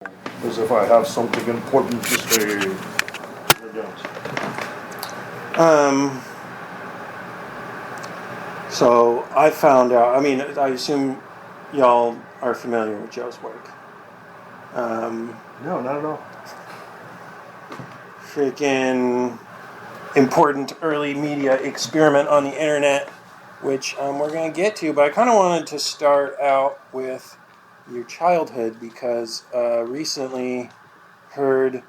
as if I have something important to say. I don't. So I found out, I assume y'all are familiar with Joe's work. No, not at all. Freaking important early media experiment on the internet, which we're going to get to, but I kind of wanted to start out with your childhood because recently heard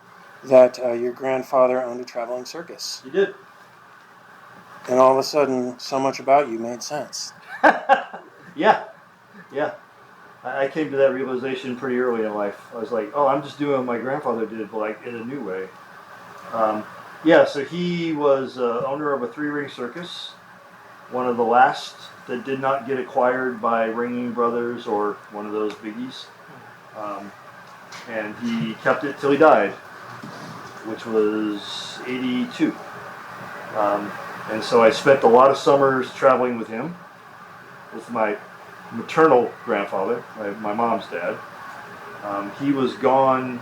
that your grandfather owned a traveling circus. You did. And all of a sudden, so much about you made sense. Yeah. I came to that realization pretty early in life. I was like, oh, I'm just doing what my grandfather did, but like in a new way. So he was owner of a three-ring circus, one of the last that did not get acquired by Ringling Brothers or one of those biggies. And he kept it till he died, which was 82. And so I spent a lot of summers traveling with him, with my maternal grandfather, my mom's dad. He was gone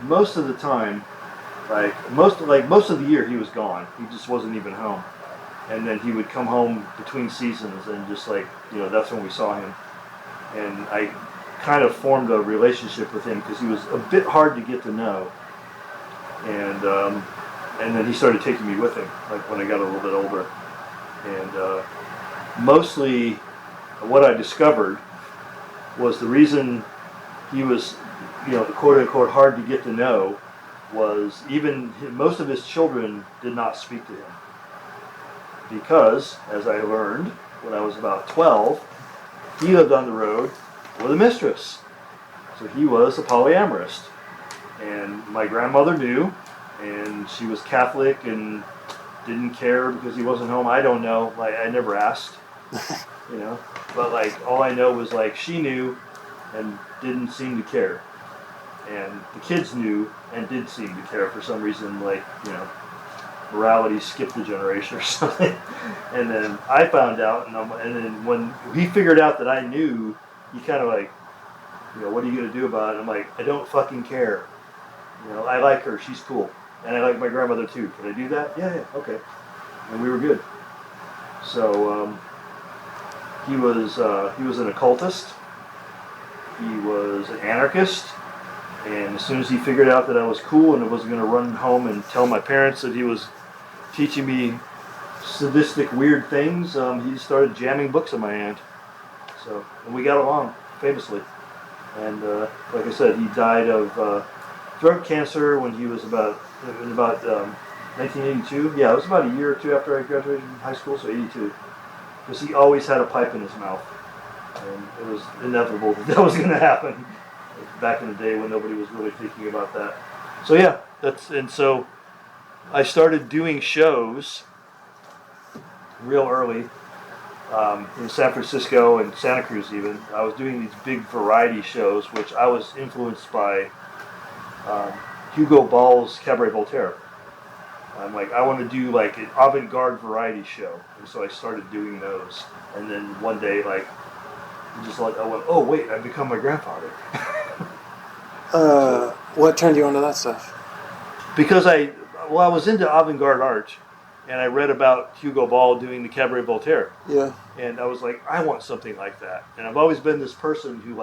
most of the time, most of the year he was gone. He just wasn't even home. And then he would come home between seasons and just that's when we saw him. And I kind of formed a relationship with him because he was a bit hard to get to know. And then he started taking me with him, like when I got a little bit older. And mostly what I discovered was the reason he was, quote unquote, hard to get to know was most of his children did not speak to him. Because, as I learned when I was about 12, he lived on the road with a mistress. So he was a polyamorist. And my grandmother knew, and she was Catholic and didn't care because he wasn't home. I don't know. I never asked, But all I know was she knew and didn't seem to care. And the kids knew and did seem to care for some reason, morality skipped a generation or something. And then I found out, and then when he figured out that I knew, he kind of what are you going to do about it? I'm like, I don't fucking care. I like her. She's cool. And I like my grandmother too. Can I do that? Yeah, okay. And we were good. So he was an occultist. He was an anarchist. And as soon as he figured out that I was cool and I wasn't going to run home and tell my parents that he was teaching me sadistic, weird things, he started jamming books in my hand. And we got along famously. And like I said, he died of throat cancer when he was about 1982. Yeah, it was about a year or two after I graduated from high school, so 82. Because he always had a pipe in his mouth. And it was inevitable that was going to happen back in the day when nobody was really thinking about that. So yeah, so I started doing shows real early in San Francisco and Santa Cruz even. I was doing these big variety shows, which I was influenced by Hugo Ball's Cabaret Voltaire. I'm like, I want to do an avant-garde variety show. And so I started doing those. And then one day, I went, oh wait, I've become my grandfather. What turned you onto that stuff? Because I was into avant-garde art, and I read about Hugo Ball doing the Cabaret Voltaire. Yeah. And I was like, I want something like that. And I've always been this person who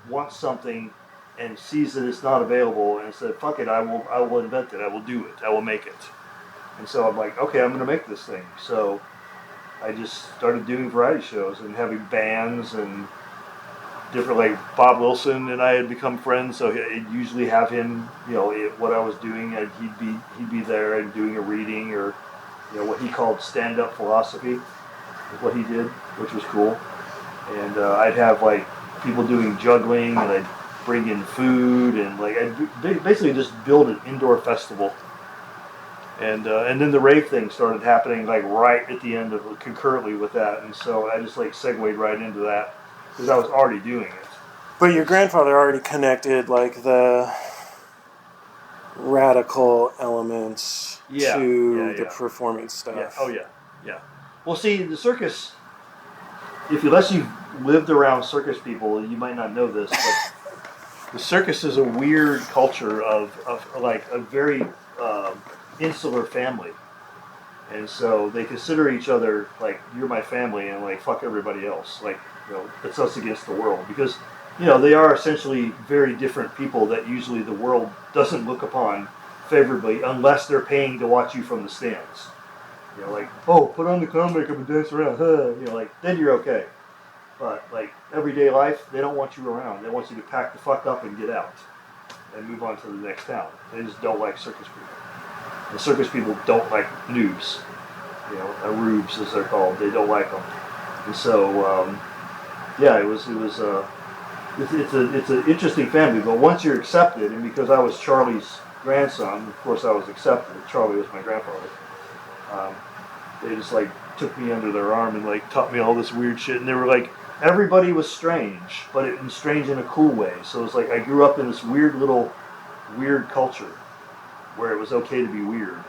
wants something and sees that it's not available and said, fuck it, I will invent it, I will do it, I will make it. And so I'm like, okay, I'm going to make this thing. So I just started doing variety shows and having bands and different, Bob Wilson and I had become friends, so I'd usually have him, what I was doing, and he'd be there and doing a reading or, what he called stand-up philosophy is what he did, which was cool. And I'd have people doing juggling, and I'd bring in food, and I'd basically just build an indoor festival. And then the rave thing started happening right at the end of concurrently with that, and so I just segued right into that because I was already doing it. But your grandfather already connected the radical elements to the performance stuff. Yeah. Oh yeah. Well, see, the circus, unless you've lived around circus people, you might not know this, but the circus is a weird culture of like a very insular family. And so they consider each other like, you're my family, and like, fuck everybody else. Like, it's us against the world. Because, they are essentially very different people that usually the world doesn't look upon favorably unless they're paying to watch you from the stands. Like, oh, put on the clown makeup and dance around. Like, then you're okay. But like, everyday life, they don't want you around. They want you to pack the fuck up and get out and move on to the next town. They just don't like circus people. The circus people don't like noobs, rubes as they're called. They don't like them, and so it's an interesting family. But once you're accepted, and because I was Charlie's grandson, of course I was accepted. Charlie was my grandfather. They just like took me under their arm and like taught me all this weird shit. And they were like, everybody was strange, but it was strange in a cool way. So it's like I grew up in this weird culture where it was okay to be weird.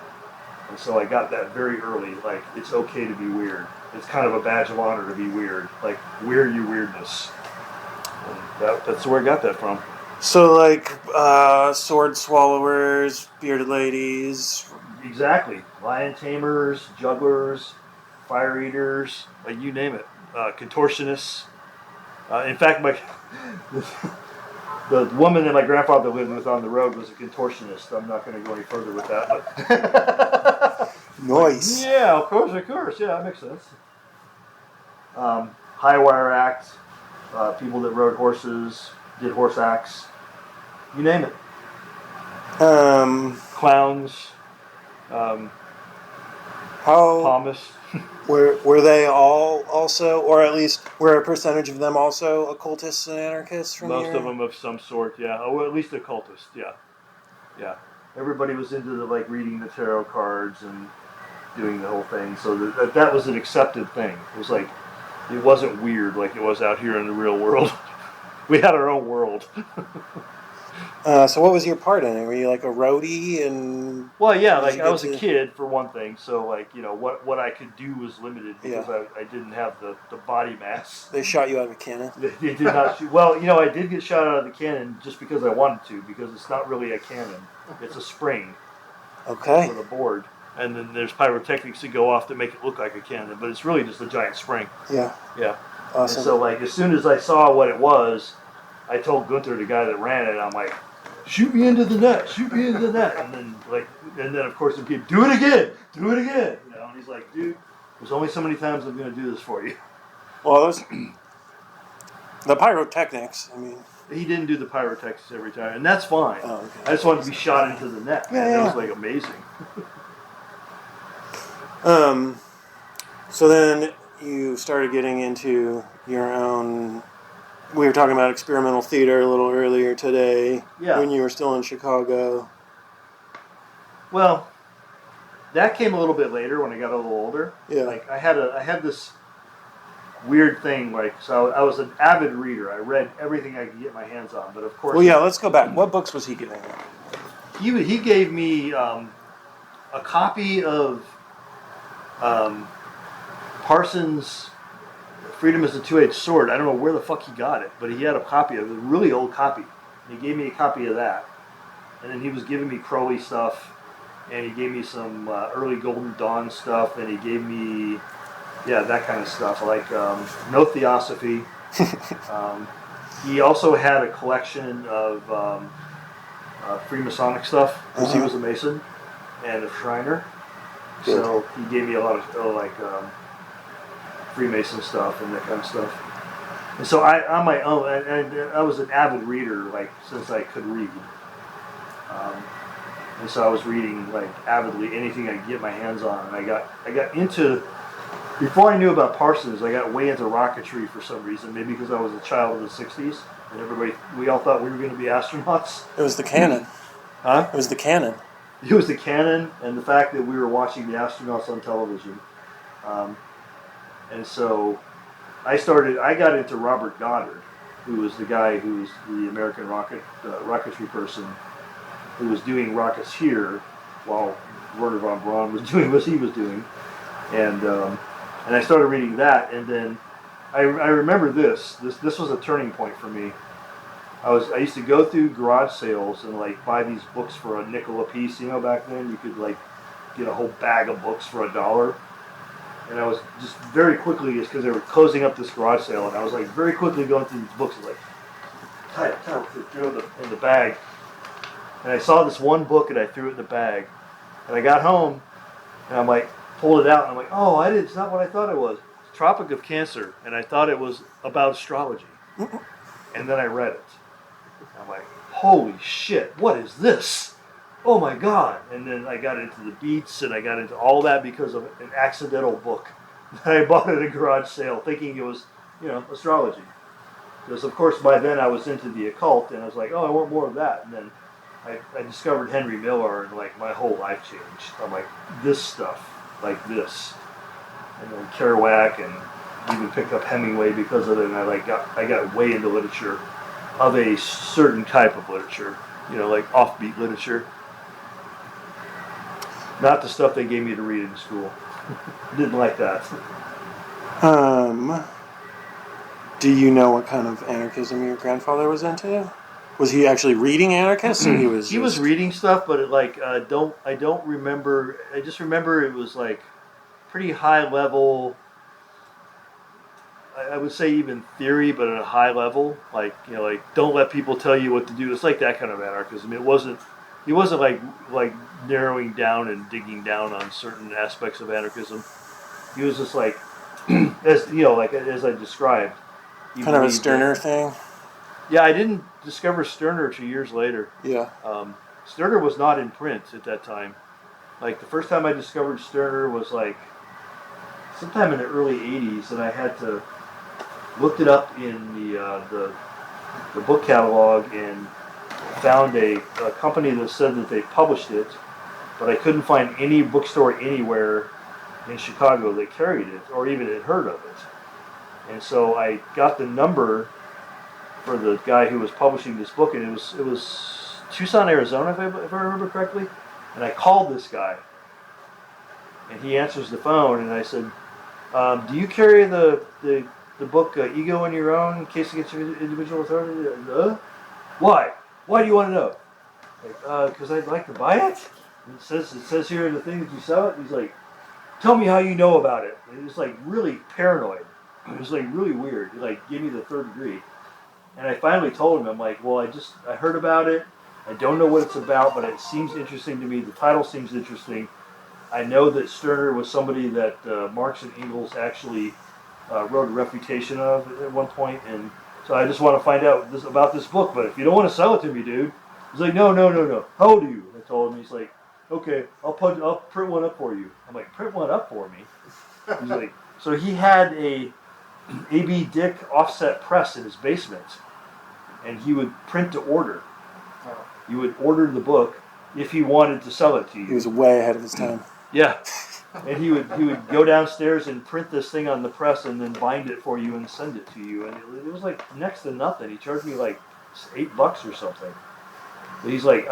And so I got that very early, like, it's okay to be weird. It's kind of a badge of honor to be weird. Like, wear your weirdness. And that's where I got that from. So, like, sword swallowers, bearded ladies. Exactly. Lion tamers, jugglers, fire eaters, like, you name it. Contortionists. In fact, the woman that my grandfather lived with on the road was a contortionist. I'm not going to go any further with that. But Nice. Yeah, of course. Yeah, that makes sense. High wire act, people that rode horses, did horse acts. You name it. Clowns. Palmists. Were they all also, or at least were a percentage of them also occultists and anarchists from Most of them of some sort, yeah. Or at least occultists, yeah. Yeah. Everybody was into the, like, reading the tarot cards and doing the whole thing. So that was an accepted thing. It was like, it wasn't weird like it was out here in the real world. We had our own world. So what was your part in it? Were you like a roadie? And well, yeah, like I was a kid for one thing, so like, what I could do was limited because I didn't have the body mass. They shot you out of a cannon? They did not shoot. Well, I did get shot out of the cannon just because I wanted to, because it's not really a cannon. It's a spring. Okay. With a board. And then there's pyrotechnics that go off to make it look like a cannon, but it's really just a giant spring. Yeah. Yeah. Awesome. And so like, as soon as I saw what it was, I told Gunther, the guy that ran it, I'm like, shoot me into the net, and then of course the kid, do it again, and he's like, dude, there's only so many times I'm going to do this for you. Well, the pyrotechnics, I mean, he didn't do the pyrotechnics every time, and that's fine. Oh, okay. I just wanted to be shot into the net. Yeah. That was like amazing. So then you started getting into your own. We were talking about experimental theater a little earlier today. Yeah. When you were still in Chicago. Well, that came a little bit later when I got a little older. Yeah. Like I had this weird thing. Like, so I was an avid reader. I read everything I could get my hands on. But of course. Well, yeah. Let's go back. What books was he giving you? He gave me a copy of Parsons' Freedom is a Two-Edged Sword. I don't know where the fuck he got it, but he had a copy of it, a really old copy. He gave me a copy of that. And then he was giving me Crowley stuff, and he gave me some early Golden Dawn stuff, and he gave me, that kind of stuff, like No Theosophy. He also had a collection of Freemasonic stuff, because he was a Mason and a Shriner. Good. So he gave me a lot of, Freemason stuff and that kind of stuff. And so on my own, I was an avid reader, like, since I could read. And so I was reading, like, avidly anything I could get my hands on. And I got into, before I knew about Parsons, I got way into rocketry for some reason. Maybe because I was a child of the 60s. And we all thought we were going to be astronauts. It was the canon. Huh? It was the canon. It was the canon and the fact that we were watching the astronauts on television. And so I got into Robert Goddard, who was the guy who was the American rocketry person who was doing rockets here while Werner von Braun was doing what he was doing. And I started reading that, and then I remember this was a turning point for me. I used to go through garage sales and like buy these books for a nickel a piece. You know, back then you could like get a whole bag of books for $1. And I was just very quickly, just because they were closing up this garage sale, and I was like very quickly going through these books and like tie it, threw it in the bag. And I saw this one book and I threw it in the bag. And I got home and I'm like, pulled it out and I'm like, oh, it's not what I thought it was. It's Tropic of Cancer. And I thought it was about astrology. And then I read it. I'm like, holy shit, what is this? Oh my God. And then I got into the beats and I got into all that because of an accidental book that I bought at a garage sale thinking it was, astrology. Because of course by then I was into the occult and I was like, oh, I want more of that. And then I discovered Henry Miller and like my whole life changed. I'm like, this stuff, like this. And then Kerouac and even picked up Hemingway because of it, and I got way into literature of a certain type of literature, like offbeat literature. Not the stuff they gave me to read in school. Didn't like that. Do you know what kind of anarchism your grandfather was into? Was he actually reading anarchists, or he was? He was reading stuff, but I don't remember. I just remember it was like pretty high level. I would say even theory, but at a high level. Like don't let people tell you what to do. It's like that kind of anarchism. He wasn't like narrowing down and digging down on certain aspects of anarchism. He was just like, as I described. Kind of a Sterner thing. Yeah, I didn't discover Sterner until years later. Yeah. Sterner was not in print at that time. Like the first time I discovered Sterner was like sometime in the early '80s, and I had to looked it up in the book catalog and found a company that said that they published it, but I couldn't find any bookstore anywhere in Chicago that carried it or even had heard of it. And so I got the number for the guy who was publishing this book, and it was Tucson, Arizona, if I remember correctly. And I called this guy, and he answers the phone, and I said, "Do you carry the book Ego on Your Own, Case Against Individual Authority?" Why? Why do you want to know? Like, because I'd like to buy it. And it says here in the thing that you sell it. He's like, "Tell me how you know about it." And it was like really paranoid. It was like really weird. He like gave me the third degree. And I finally told him, I'm like, well, I heard about it. I don't know what it's about, but it seems interesting to me. The title seems interesting. I know that Sterner was somebody that Marx and Engels actually wrote a refutation of at one point, and so I just want to find out about this book. But if you don't want to sell it to me, dude, he's like, no. How old are you? I told him. He's like, okay, I'll print one up for you. I'm like, print one up for me? He's like, so he had a A.B. Dick offset press in his basement, and he would print to order. You would order the book if he wanted to sell it to you. He was way ahead of his time. Yeah. And he would go downstairs and print this thing on the press and then bind it for you and send it to you. And it was like next to nothing. He charged me like $8 or something. But he's like,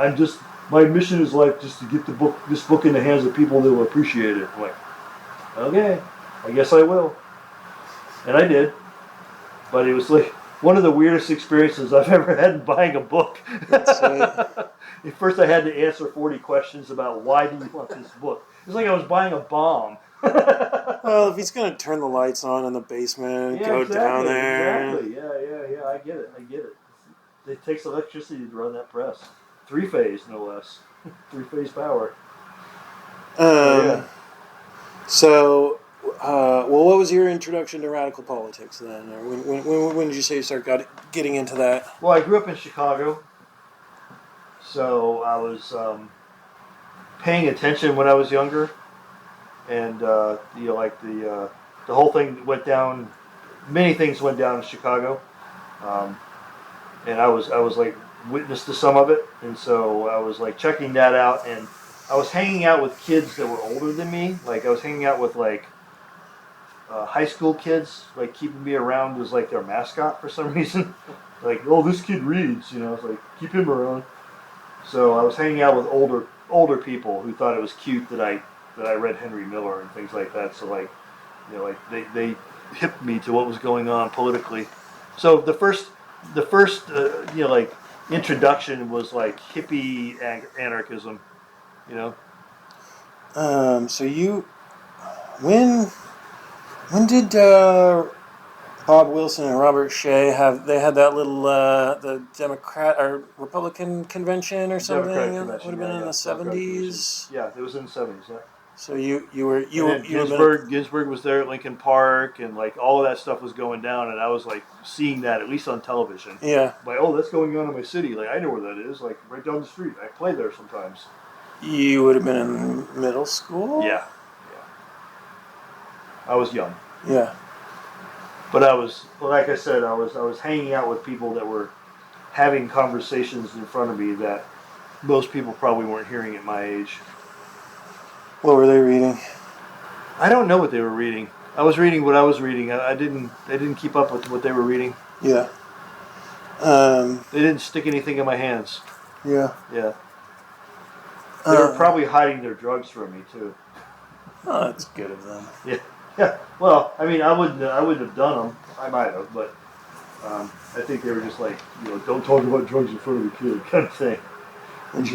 my mission is like just to get this book in the hands of people that will appreciate it. I'm like, okay, I guess I will. And I did. But it was like one of the weirdest experiences I've ever had in buying a book. At first I had to answer 40 questions about why do you want this book. It's like I was buying a bomb. Well, if he's going to turn the lights on in the basement, go down there. Exactly. Yeah. I get it. It takes electricity to run that press. 3-phase, no less. 3-phase power. So, what was your introduction to radical politics then? Or when did you say you started getting into that? Well, I grew up in Chicago, so I was paying attention when I was younger, and the whole thing went down. Many things went down in Chicago, and I was like witness to some of it, and so I was like checking that out, and I was hanging out with kids that were older than me. Like I was hanging out with like high school kids, like keeping me around as like their mascot for some reason. Like, oh, this kid reads, it's like keep him around. So I was hanging out with older people who thought it was cute that I read Henry Miller and things like that. So like, they hipped me to what was going on politically. So the first the first like introduction was like hippie anarchism, you know. So you when did Bob Wilson and Robert Shea they had that little the Democrat or Republican convention or something? Democratic That would convention, have been in the Democratic convention. 70s. Yeah, it was in the 70s. Yeah. So you And then Ginsburg was there at Lincoln Park, and like all of that stuff was going down, and I was like seeing that at least on television. yeah. Like, oh, that's going on in my city. Like, I know where that is. Like, right down the street. I play there sometimes. You would have been in middle school. Yeah, yeah. I was young, Yeah. but I was, like I said, I was hanging out with people that were having conversations in front of me that most people probably weren't hearing at my age. What were they reading? I don't know what they were reading. I was reading what I was reading. I didn't keep up with what they were reading. Yeah. They didn't stick anything in my hands. Yeah. Yeah. They were probably hiding their drugs from me too. Oh, that's good of them. Yeah. Yeah. Well, I mean, I wouldn't have done them. I might have, but I think they were just like, don't talk about drugs in front of the kid, kind of thing. Let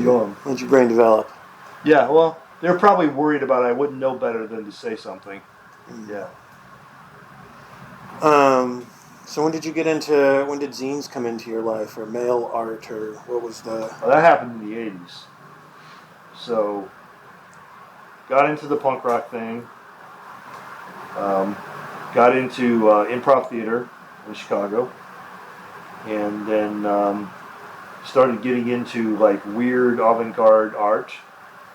your brain develop. Yeah. Well, they were probably worried about I wouldn't know better than to say something. Yeah. So when did zines come into your life, or mail art, or what was the... Well, that happened in the 80s. So, got into the punk rock thing. Got into improv theater in Chicago. And then started getting into like weird avant-garde art.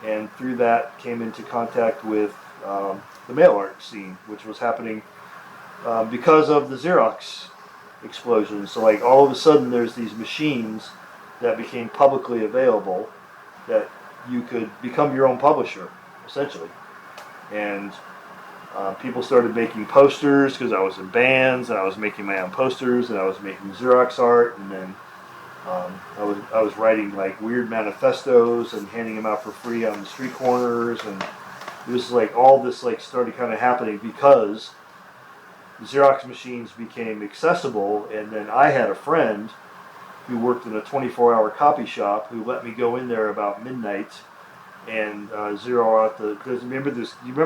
And through that came into contact with the mail art scene, which was happening because of the Xerox explosion. So like all of a sudden there's these machines that became publicly available that you could become your own publisher, essentially. And people started making posters because I was in bands, and I was making my own posters, and I was making Xerox art, and then I was writing like weird manifestos and handing them out for free on the street corners, and it was like all this like started kind of happening because the Xerox machines became accessible, and then I had a friend who worked in a 24-hour copy shop who let me go in there about midnight and zero out the. Do you remember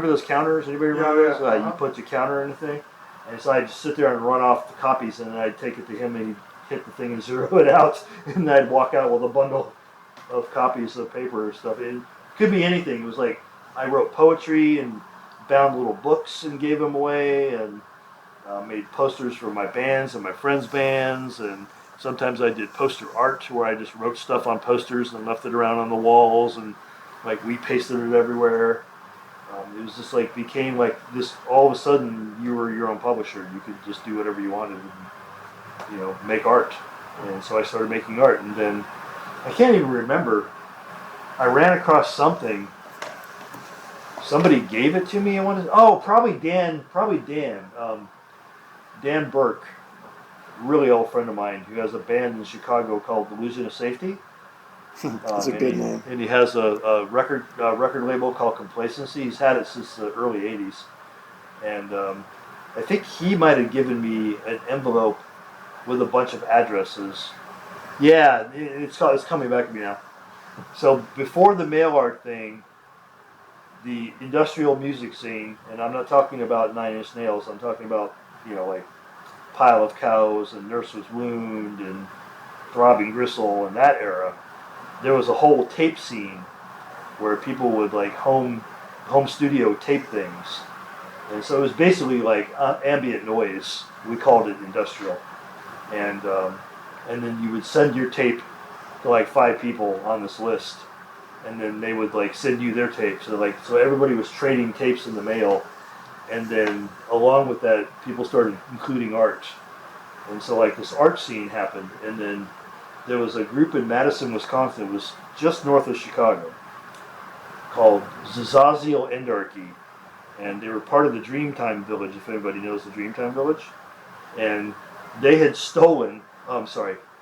those counters? Anybody remember those? You put the counter in the thing, and so I'd just sit there and run off the copies, and then I'd take it to him, and he'd hit the thing and zero it out, and I'd walk out with a bundle of copies of paper or stuff. It could be anything. It was like I wrote poetry and bound little books and gave them away, and made posters for my bands and my friends' bands, and sometimes I did poster art where I just wrote stuff on posters and left it around on the walls, and like we pasted it everywhere. It was just like became like this. All of a sudden, you were your own publisher. You could just do whatever you wanted, and, make art. And so I started making art, and then I can't even remember. I ran across something. Somebody gave it to me. Probably Dan. Dan Burke, really old friend of mine, who has a band in Chicago called Illusion of Safety. That's a good name. And he has a record label called Complacency. He's had it since the early 80s. And I think he might have given me an envelope with a bunch of addresses. Yeah, it's coming back to me now. So before the mail art thing, the industrial music scene, and I'm not talking about Nine Inch Nails, I'm talking about, like Pile of Cows and Nurse's Wound and Throbbing Gristle and that era. There was a whole tape scene where people would like home studio tape things. And so it was basically like ambient noise. We called it industrial. And then you would send your tape to like 5 people on this list. And then they would like send you their tapes. So everybody was trading tapes in the mail. And then along with that, people started including art. And so like this art scene happened. And then there was a group in Madison, Wisconsin. It was just north of Chicago, called Zazaziel Endarchy. And they were part of the Dreamtime Village, if anybody knows the Dreamtime Village. And they had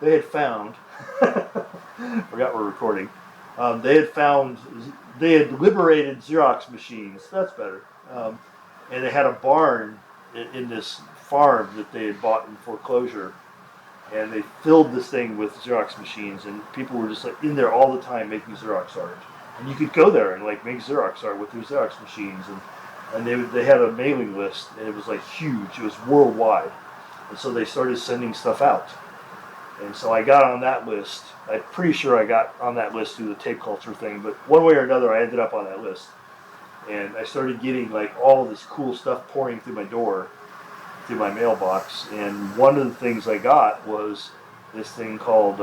they had found, forgot we're recording, they had liberated Xerox machines, that's better. And they had a barn in this farm that they had bought in foreclosure. and they filled this thing with Xerox machines, and people were just like in there all the time making Xerox art. And you could go there and like make Xerox art with their Xerox machines, and they had a mailing list, and it was like huge. It was worldwide, and so they started sending stuff out. And so I got on that list. I'm pretty sure I got on that list through the tape culture thing, but one way or another, I ended up on that list. And I started getting like all this cool stuff pouring through my door, through my mailbox. And one of the things I got was this thing called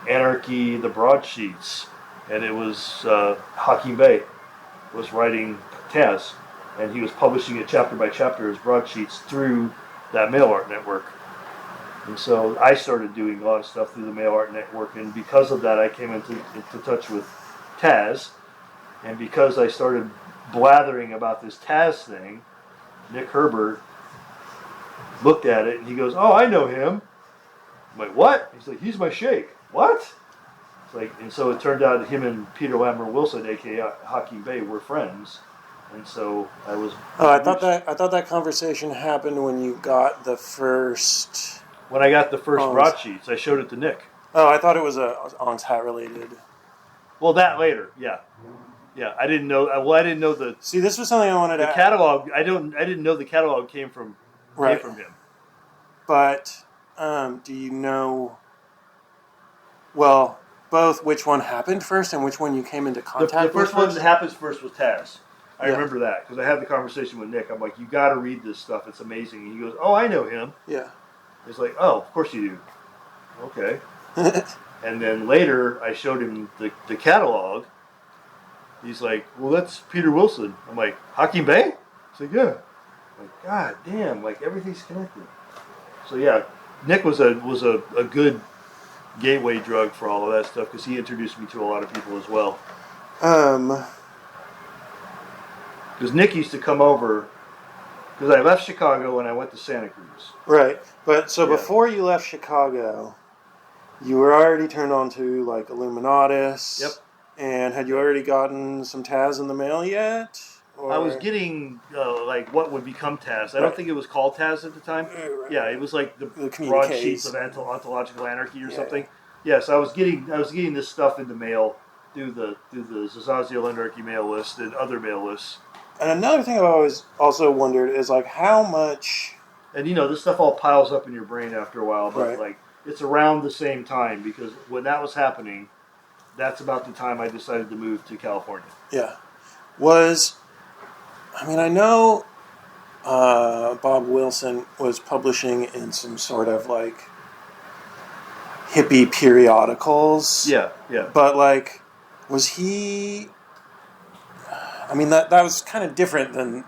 Anarchy, the Broadsheets. And it was Hakim Bey was writing Taz, and he was publishing it chapter by chapter as broadsheets through that mail art network. And so I started doing a lot of stuff through the mail art network, and because of that I came into touch with Taz, and because I started blathering about this Taz thing, Nick Herbert looked at it and he goes, "Oh, I know him." I'm like, "What?" He's like, "He's my sheikh." What? It's like, and so it turned out that him and Peter Lambert Wilson, aka Hakim Bey, were friends. And so I was. Oh, I thought that conversation happened when you got the first. When I got the first broadsheets, I showed it to Nick. Oh, I thought it was Ong's Hat related. Well, that later, yeah. I didn't know. Well, I didn't know the. See, this was something I wanted the catalog. I didn't know the catalog came from him. But do you know? Well, both which one happened first and which one you came into contact with. The first one that happens first was Taz. I remember that because I had the conversation with Nick. I'm like, "You got to read this stuff. It's amazing." And he goes, "Oh, I know him." Yeah. He's like, "Oh, of course you do." Okay. And then later, I showed him the catalog. He's like, "Well, that's Peter Wilson." I'm like, "Hakim Bey?" He's like, "Yeah." I'm like, God damn, like everything's connected. So yeah, Nick was a good gateway drug for all of that stuff because he introduced me to a lot of people as well. Because Nick used to come over, because I left Chicago and I went to Santa Cruz. Right, but so before you left Chicago, you were already turned on to like Illuminatus. Yep. And had you already gotten some Taz in the mail yet? Or? I was getting like what would become Taz. I don't think it was called Taz at the time. Right. Yeah, it was like the broadsheets of ontological anarchy or something. Yes, I was getting this stuff in the mail through the Zazaziel Anarchy mail list and other mail lists. And another thing I've always also wondered is like how much. And this stuff all piles up in your brain after a while, but like it's around the same time because when that was happening, that's about the time I decided to move to California. Yeah, I know Bob Wilson was publishing in some sort of like hippie periodicals. Yeah. But like, was he? I mean, that was kind of different than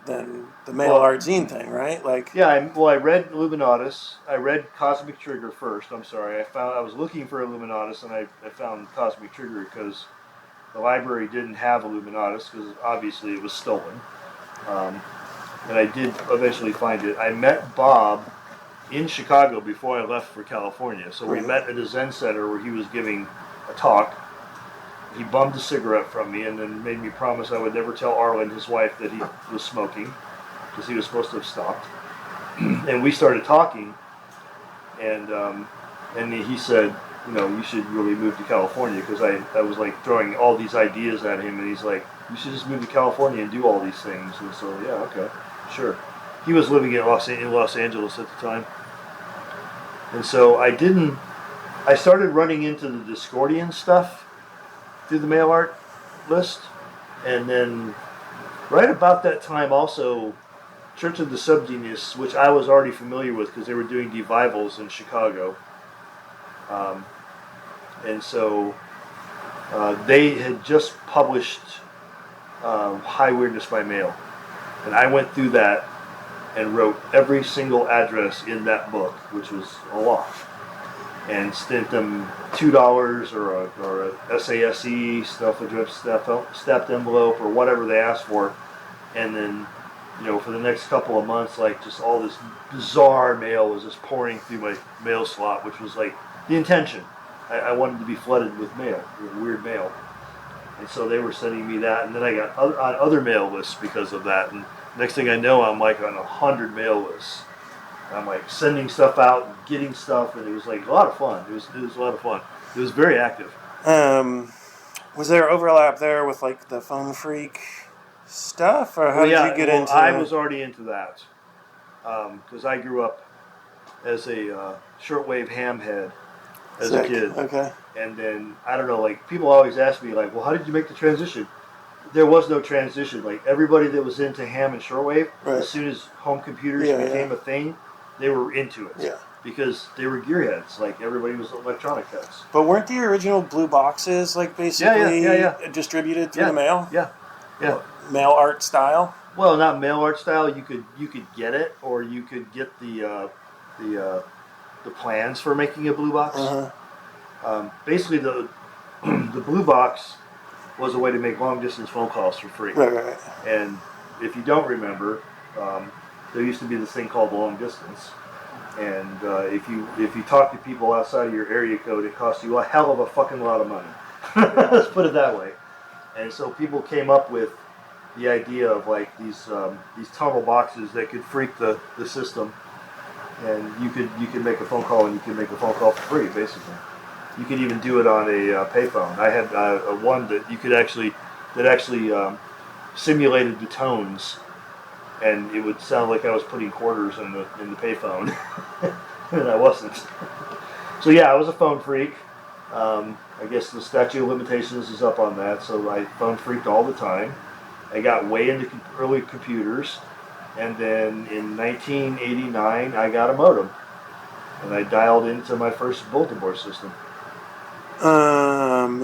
the mail art zine thing, right? Like, yeah. I read Illuminatus. I read Cosmic Trigger first. I'm sorry. I was looking for Illuminatus, and I found Cosmic Trigger because the library didn't have Illuminatus because obviously it was stolen. And I did eventually find it. I met Bob in Chicago before I left for California. So we met at a Zen Center where he was giving a talk. He bummed a cigarette from me and then made me promise I would never tell Arlen, his wife, that he was smoking because he was supposed to have stopped. And we started talking, and he said, you should really move to California because I was like throwing all these ideas at him, and he's like, you should just move to California and do all these things. And so, yeah, okay, sure. He was living in Los Angeles at the time. And so I started running into the Discordian stuff through the mail art list. And then right about that time also, Church of the Subgenius, which I was already familiar with because they were doing devivals in Chicago. And so they had just published High Weirdness by Mail. And I went through that and wrote every single address in that book, which was a lot, and sent them $2 or a SASE, stamped envelope, or whatever they asked for. And then, for the next couple of months, like just all this bizarre mail was just pouring through my mail slot, which was like the intention. I wanted to be flooded with mail, with weird mail. And so they were sending me that, and then I got on other mail lists because of that. And next thing I know, I'm like on 100 mail lists. I'm like sending stuff out and getting stuff, and it was like a lot of fun. It was a lot of fun. It was very active. Was there overlap there with like the phone freak stuff, or how Well, did you yeah, get well, into? I was already into that because I grew up as a shortwave hamhead as a Sick. kid, Okay. and then I don't know, like people always ask me, like, well, how did you make the transition? There was no transition. Like everybody that was into ham and shortwave, Right. as soon as home computers Yeah, became yeah. a thing, they were into it. Yeah. Because they were gearheads. Like everybody was electronic heads. But weren't the original blue boxes like basically distributed through the mail? Yeah. Mail art style? Well, not mail art style. You could get it, or you could get the plans for making a blue box. Basically, the the blue box was a way to make long distance phone calls for free. Right. And if you don't remember, there used to be this thing called long distance. And if you talk to people outside of your area code, it costs you a hell of a fucking lot of money. Let's put it that way. And so people came up with the idea of like these tunnel boxes that could freak the system, and you could make a phone call, and you could make a phone call for free, basically. You could even do it on a payphone. I had one that you could actually simulated the tones, and it would sound like I was putting quarters in the payphone, and I wasn't. So yeah, I was a phone freak. I guess the statute of limitations is up on that, so I phone freaked all the time. I got way into early computers, and then in 1989 I got a modem, and I dialed into my first bulletin board system.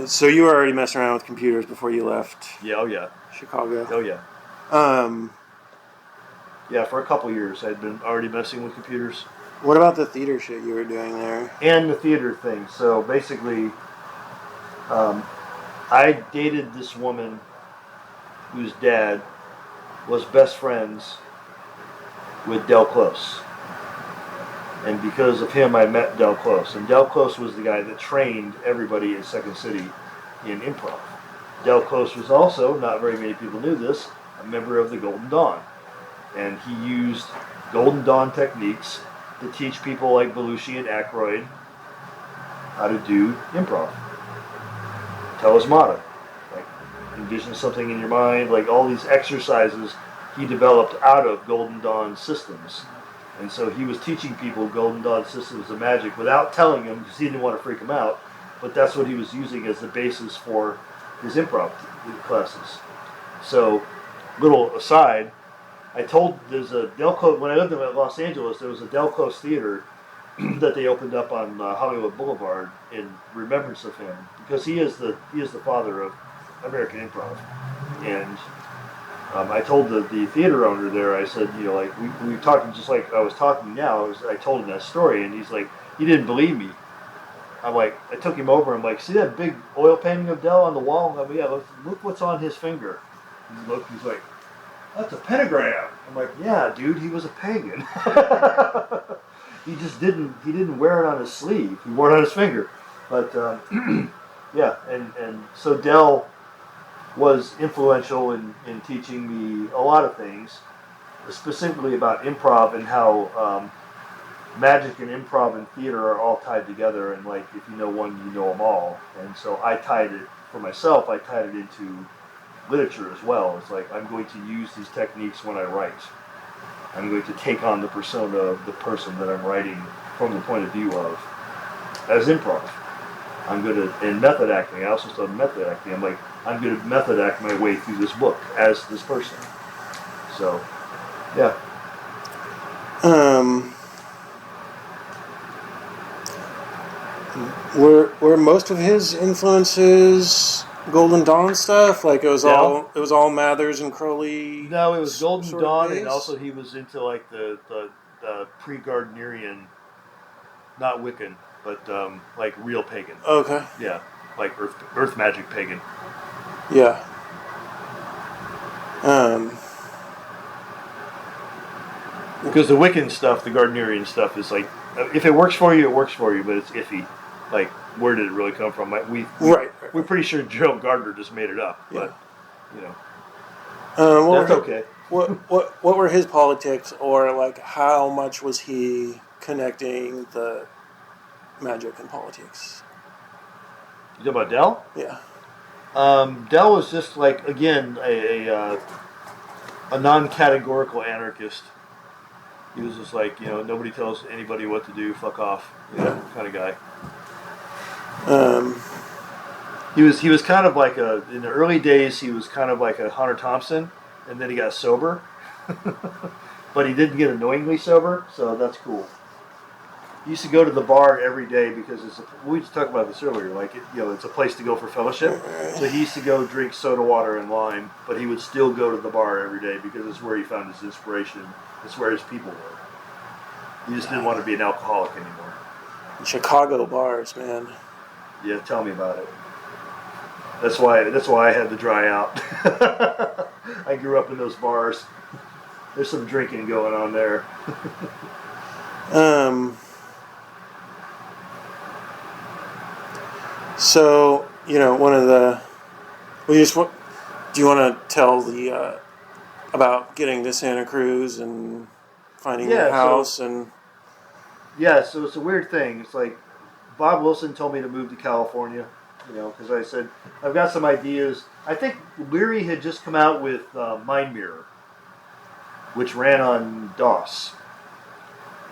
So you were already messing around with computers before you left? Yeah, oh yeah. Chicago. Oh yeah. Yeah, for a couple years I'd been already messing with computers. What about the theater shit you were doing there? And the theater thing. So basically, I dated this woman whose dad was best friends with Del Close. And because of him, I met Del Close. And Del Close was the guy that trained everybody at Second City in improv. Del Close was also, not very many people knew this, a member of the Golden Dawn. And he used Golden Dawn techniques to teach people like Belushi and Aykroyd how to do improv. Telesmata, like envision something in your mind, like all these exercises he developed out of Golden Dawn systems. And so he was teaching people Golden Dawn systems of magic without telling them, because he didn't want to freak them out, but that's what he was using as the basis for his improv classes. So, little aside, I told, there's a Del Close, when I lived in Los Angeles, there was a Del Close theater that they opened up on Hollywood Boulevard in remembrance of him, because he is the father of American improv. And I told the theater owner there, I said, you know, like we were talking just like I was talking now. I told him that story, and he's like, he didn't believe me. I'm like, I took him over. I'm like, see that big oil painting of Del on the wall? I'm like, yeah, look what's on his finger. He's like, that's a pentagram. I'm like, yeah, dude, he was a pagan. He just didn't wear it on his sleeve. He wore it on his finger. But yeah, and so Del was influential in teaching me a lot of things, specifically about improv and how magic and improv and theater are all tied together, and like if you know one, you know them all. And so I tied it, for myself, I tied it into literature as well. It's like I'm going to use these techniques when I write. I'm going to take on the persona of the person that I'm writing from the point of view of as improv. I'm going to, in method acting, I also studied method acting. I'm like, I'm going to method act my way through this book as this person. So, yeah. Were most of his influences Golden Dawn stuff? Like it was all Mathers and Crowley. No, it was Golden Dawn, and base? also he was into like the pre-Gardnerian, not Wiccan, but like real pagan. Okay. Yeah, like earth magic pagan. Yeah. Because the Wiccan stuff, the Gardnerian stuff, is like, if it works for you, it works for you, but it's iffy. Like, where did it really come from? We're pretty sure Gerald Gardner just made it up, but you know, well, that's okay. what were his politics, or like how much was he connecting the magic and politics? You talking about Dell? Yeah. Dell was just like, again, a non-categorical anarchist. He was just like, nobody tells anybody what to do, fuck off, kind of guy. Um, He was kind of like in the early days, he was kind of like a Hunter Thompson, and then he got sober. But he didn't get annoyingly sober, so that's cool. He used to go to the bar every day because we just talked about this earlier. Like it's a place to go for fellowship. So he used to go drink soda water and lime, but he would still go to the bar every day because it's where he found his inspiration. It's where his people were. He just didn't want to be an alcoholic anymore. Chicago bars, man. Yeah, tell me about it. That's why I had to dry out. I grew up in those bars. There's some drinking going on there. So, one of the... do you want to tell about getting to Santa Cruz and finding the house? Yeah, so it's a weird thing. It's like Bob Wilson told me to move to California, because I said, I've got some ideas. I think Leary had just come out with Mind Mirror, which ran on DOS.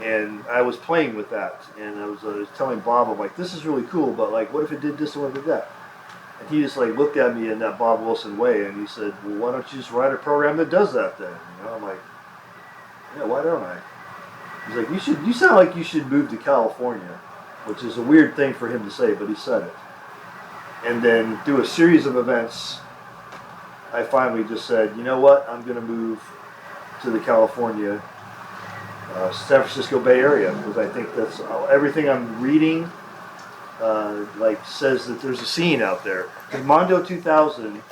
And I was playing with that, and I was telling Bob, I'm like, this is really cool, but like, what if it did this and what if it did that? And he just like looked at me in that Bob Wilson way, and he said, well, why don't you just write a program that does that then? I'm like, yeah, why don't I? He's like, you sound like you should move to California, which is a weird thing for him to say, but he said it. And then through a series of events, I finally just said, you know what, I'm going to move to the California San Francisco Bay Area, because I think that's everything I'm reading says that there's a scene out there. In Mondo 2000,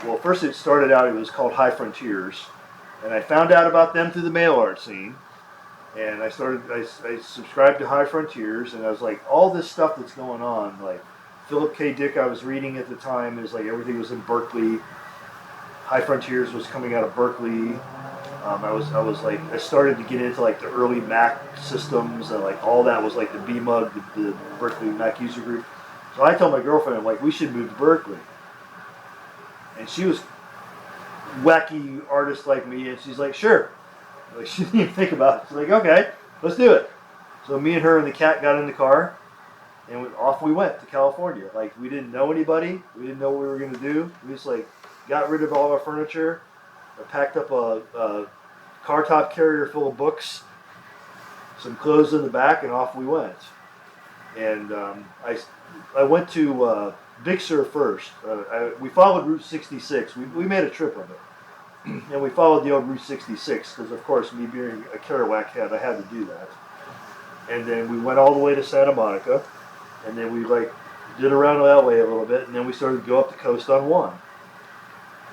well, first it started out, it was called High Frontiers, and I found out about them through the mail art scene, and I subscribed to High Frontiers, and I was like, all this stuff that's going on, like Philip K. Dick I was reading at the time, is like everything was in Berkeley. High Frontiers was coming out of Berkeley. I started to get into like the early Mac systems, and like all that was like the BMUG, the Berkeley Mac user group. So I told my girlfriend, I'm like, we should move to Berkeley. And she was wacky artist like me, and she's like, sure. Like, she didn't even think about it. She's like, okay, let's do it. So me and her and the cat got in the car, and off we went to California. Like, we didn't know anybody. We didn't know what we were going to do. We just like got rid of all our furniture. I packed up a car top carrier full of books, some clothes in the back, and off we went. And I went to Big Sur first. We followed Route 66. We made a trip of it. And we followed the old Route 66 because, of course, me being a Kerouac head, I had to do that. And then we went all the way to Santa Monica. And then we did around LA a little bit. And then we started to go up the coast on one.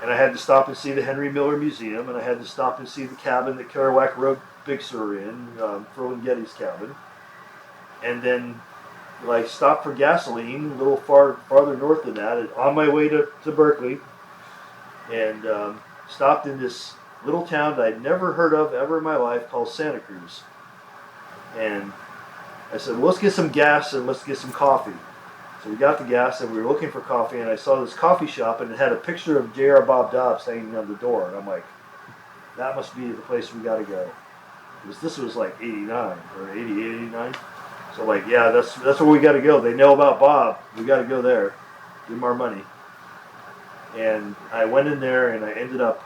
And I had to stop and see the Henry Miller Museum, and I had to stop and see the cabin that Kerouac wrote Big Sur in, Ferlinghetti's cabin. And then stopped for gasoline a little farther north than that, on my way to Berkeley, and stopped in this little town that I'd never heard of ever in my life called Santa Cruz. And I said, well, let's get some gas and let's get some coffee. So we got the gas and we were looking for coffee, and I saw this coffee shop and it had a picture of J.R. Bob Dobbs hanging on the door, and I'm like, that must be the place we got to go. Because this was like 89 or 89. So yeah, that's where we got to go. They know about Bob. We got to go there. Give him our money. And I went in there and I ended up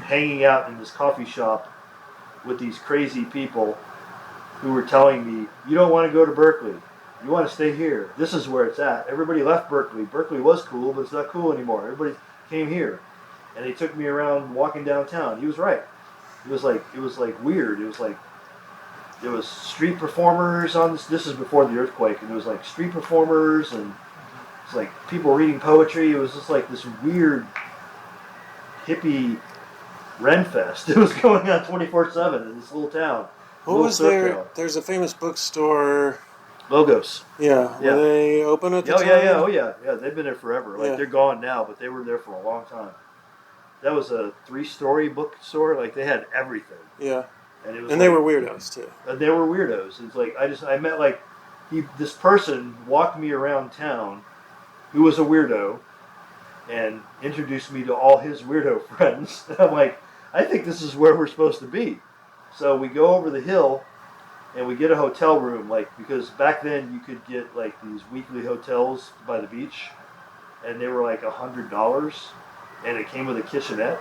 hanging out in this coffee shop with these crazy people who were telling me, you don't want to go to Berkeley. You want to stay here. This is where it's at. Everybody left Berkeley. Berkeley was cool, but it's not cool anymore. Everybody came here. And they took me around walking downtown. He was right. It was like weird. It was like there was street performers on this. This is before the earthquake, and there was like street performers, and it's like people reading poetry. It was just like this weird hippie Ren Fest. It was going on 24/7 in this little town. What was there? Town. There's a famous bookstore. Logos. Yeah. Were they open at the time? Yeah. They've been there forever. They're gone now, but they were there for a long time. that was a 3-story bookstore. Like they had everything. Yeah. And it was And they were weirdos too. They were weirdos. It's like I met like this person walked me around town who was a weirdo and introduced me to all his weirdo friends. And I'm like, I think this is where we're supposed to be. So we go over the hill and we get a hotel room, like because back then you could get like these weekly hotels by the beach, and they were like $100, and it came with a kitchenette.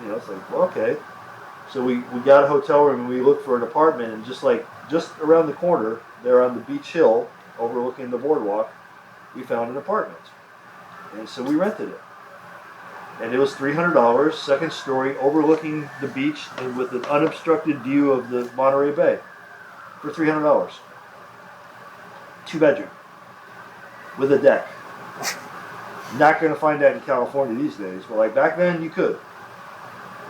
You know, it's like, well, okay. So we got a hotel room and we looked for an apartment, and just around the corner there on the beach hill overlooking the boardwalk, we found an apartment. And so we rented it. And it was $300, second story, overlooking the beach and with an unobstructed view of the Monterey Bay for $300. 2-bedroom with a deck. Not going to find that in California these days, but like back then you could.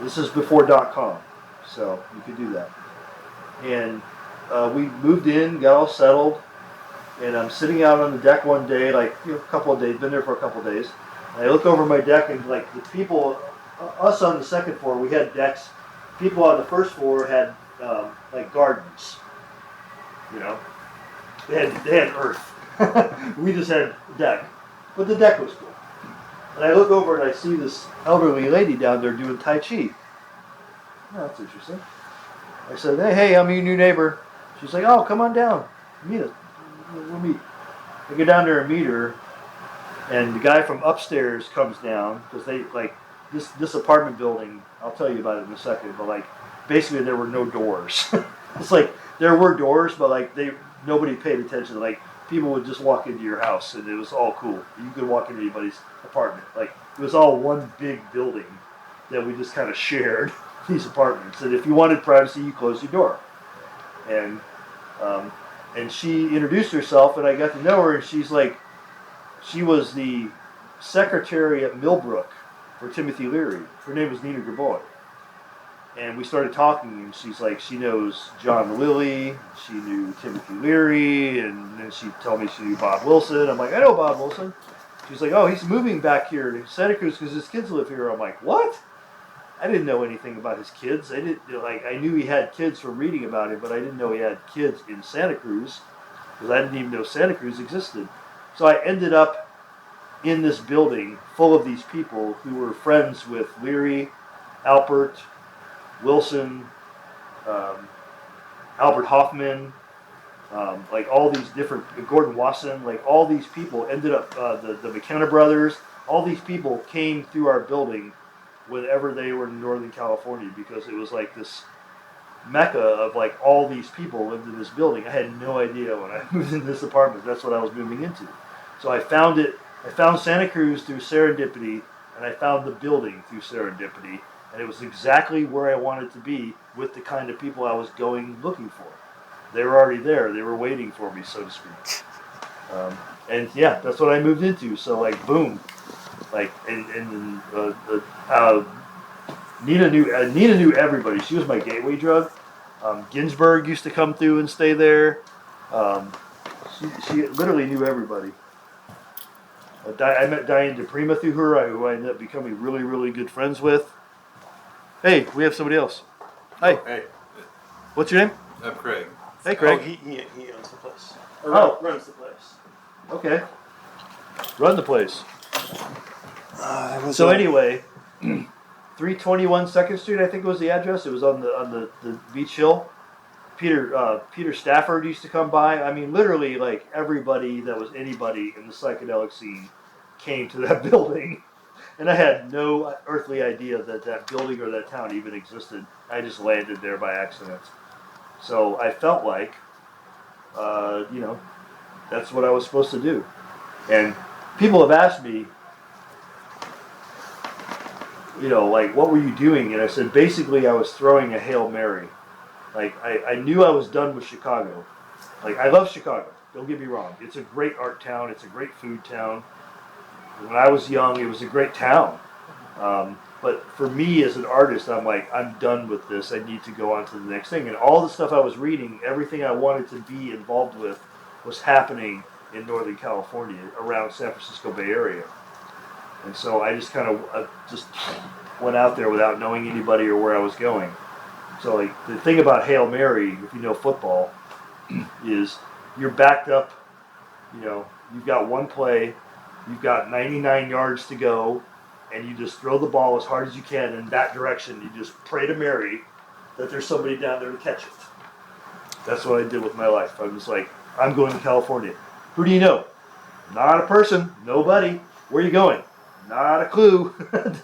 This is before .com, so you could do that. And we moved in, got all settled, and I'm sitting out on the deck one day, like a couple of days, been there for a couple of days. And I look over my deck, and like the people, us on the second floor, we had decks. People on the first floor had like gardens, you know. They had earth. We just had a deck, but the deck was cool. And I look over and I see this elderly lady down there doing Tai Chi. Oh, that's interesting. I said, hey, I'm your new neighbor. She's like, oh, come on down. Meet us. We'll meet. I go down there and meet her. And the guy from upstairs comes down because they, like, this apartment building, I'll tell you about it in a second, but, like, basically there were no doors. It's like, there were doors, but, like, nobody paid attention. Like, people would just walk into your house and it was all cool. You could walk into anybody's apartment. Like, it was all one big building that we just kind of shared, these apartments. And if you wanted privacy, you closed your door. And she introduced herself, and I got to know her, and she's like, she was the secretary at Millbrook for Timothy Leary. Her name was Nina Gerboy. And we started talking, and she's like, she knows John Lilly, she knew Timothy Leary, and then she told me she knew Bob Wilson. I'm like, I know Bob Wilson. She's like, oh, he's moving back here to Santa Cruz because his kids live here. I'm like, what? I didn't know anything about his kids. I knew he had kids from reading about it, but I didn't know he had kids in Santa Cruz because I didn't even know Santa Cruz existed. So I ended up in this building full of these people who were friends with Leary, Alpert, Wilson, Albert Hoffman, like all these different, Gordon Wasson, like all these people ended up, the McKenna brothers, all these people came through our building whenever they were in Northern California because it was like this mecca of like all these people lived in this building. I had no idea when I moved into this apartment that's what I was moving into. So I found Santa Cruz through serendipity, and I found the building through serendipity, and it was exactly where I wanted to be with the kind of people I was looking for. They were already there. They were waiting for me, so to speak. And yeah, that's what I moved into. So like, boom, like, Nina knew everybody. She was my gateway drug. Ginsberg used to come through and stay there. She literally knew everybody. I met Diane DePrima through her, who I ended up becoming really, really good friends with. Hey, we have somebody else. Hi. Oh, hey. What's your name? I'm Craig. Hey, Craig. Oh, he owns the place. Runs the place. Okay. Run the place. So anyway, 321 2nd Street, I think was the address. It was on the beach hill. Peter Stafford used to come by. I mean, literally, like everybody that was anybody in the psychedelic scene came to that building, and I had no earthly idea that that building or that town even existed. I just landed there by accident. So I felt like, that's what I was supposed to do. And people have asked me, like, what were you doing? And I said, basically, I was throwing a Hail Mary. Like, I knew I was done with Chicago. Like, I love Chicago. Don't get me wrong. It's a great art town. It's a great food town. When I was young, it was a great town. But for me as an artist, I'm like, I'm done with this. I need to go on to the next thing. And all the stuff I was reading, everything I wanted to be involved with was happening in Northern California, around San Francisco Bay Area. And so I just kind of went out there without knowing anybody or where I was going. So like the thing about Hail Mary, if you know football, is you're backed up. You know, you've got one play, you've got 99 yards to go, and you just throw the ball as hard as you can in that direction. You just pray to Mary that there's somebody down there to catch it. That's what I did with my life. I'm just like, I'm going to California. Who do you know? Not a person. Nobody. Where are you going? Not a clue.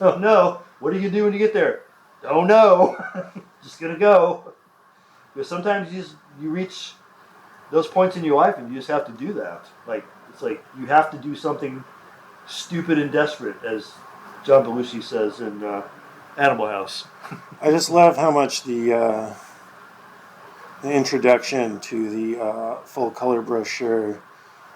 Don't know. What are you going to do when you get there? Don't know. Just going to go. Because sometimes you reach those points in your life and you just have to do that. Like, it's like you have to do something stupid and desperate, as John Belushi says in Animal House. I just love how much the introduction to the full color brochure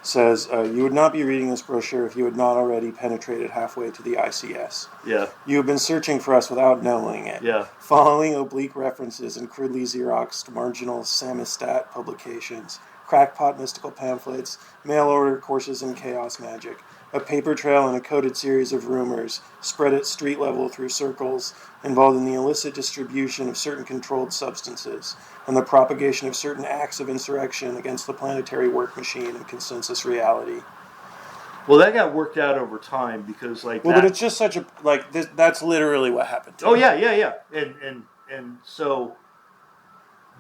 says, you would not be reading this brochure if you had not already penetrated halfway to the ICS. Yeah. You have been searching for us without knowing it. Yeah. Following oblique references and crudely Xeroxed marginal samizdat publications, crackpot mystical pamphlets, mail-order courses in chaos magic, a paper trail and a coded series of rumors spread at street level through circles involved in the illicit distribution of certain controlled substances and the propagation of certain acts of insurrection against the planetary work machine and consensus reality. Well, that got worked out over time because, like, but it's just such a that's literally what happened. Oh yeah, and so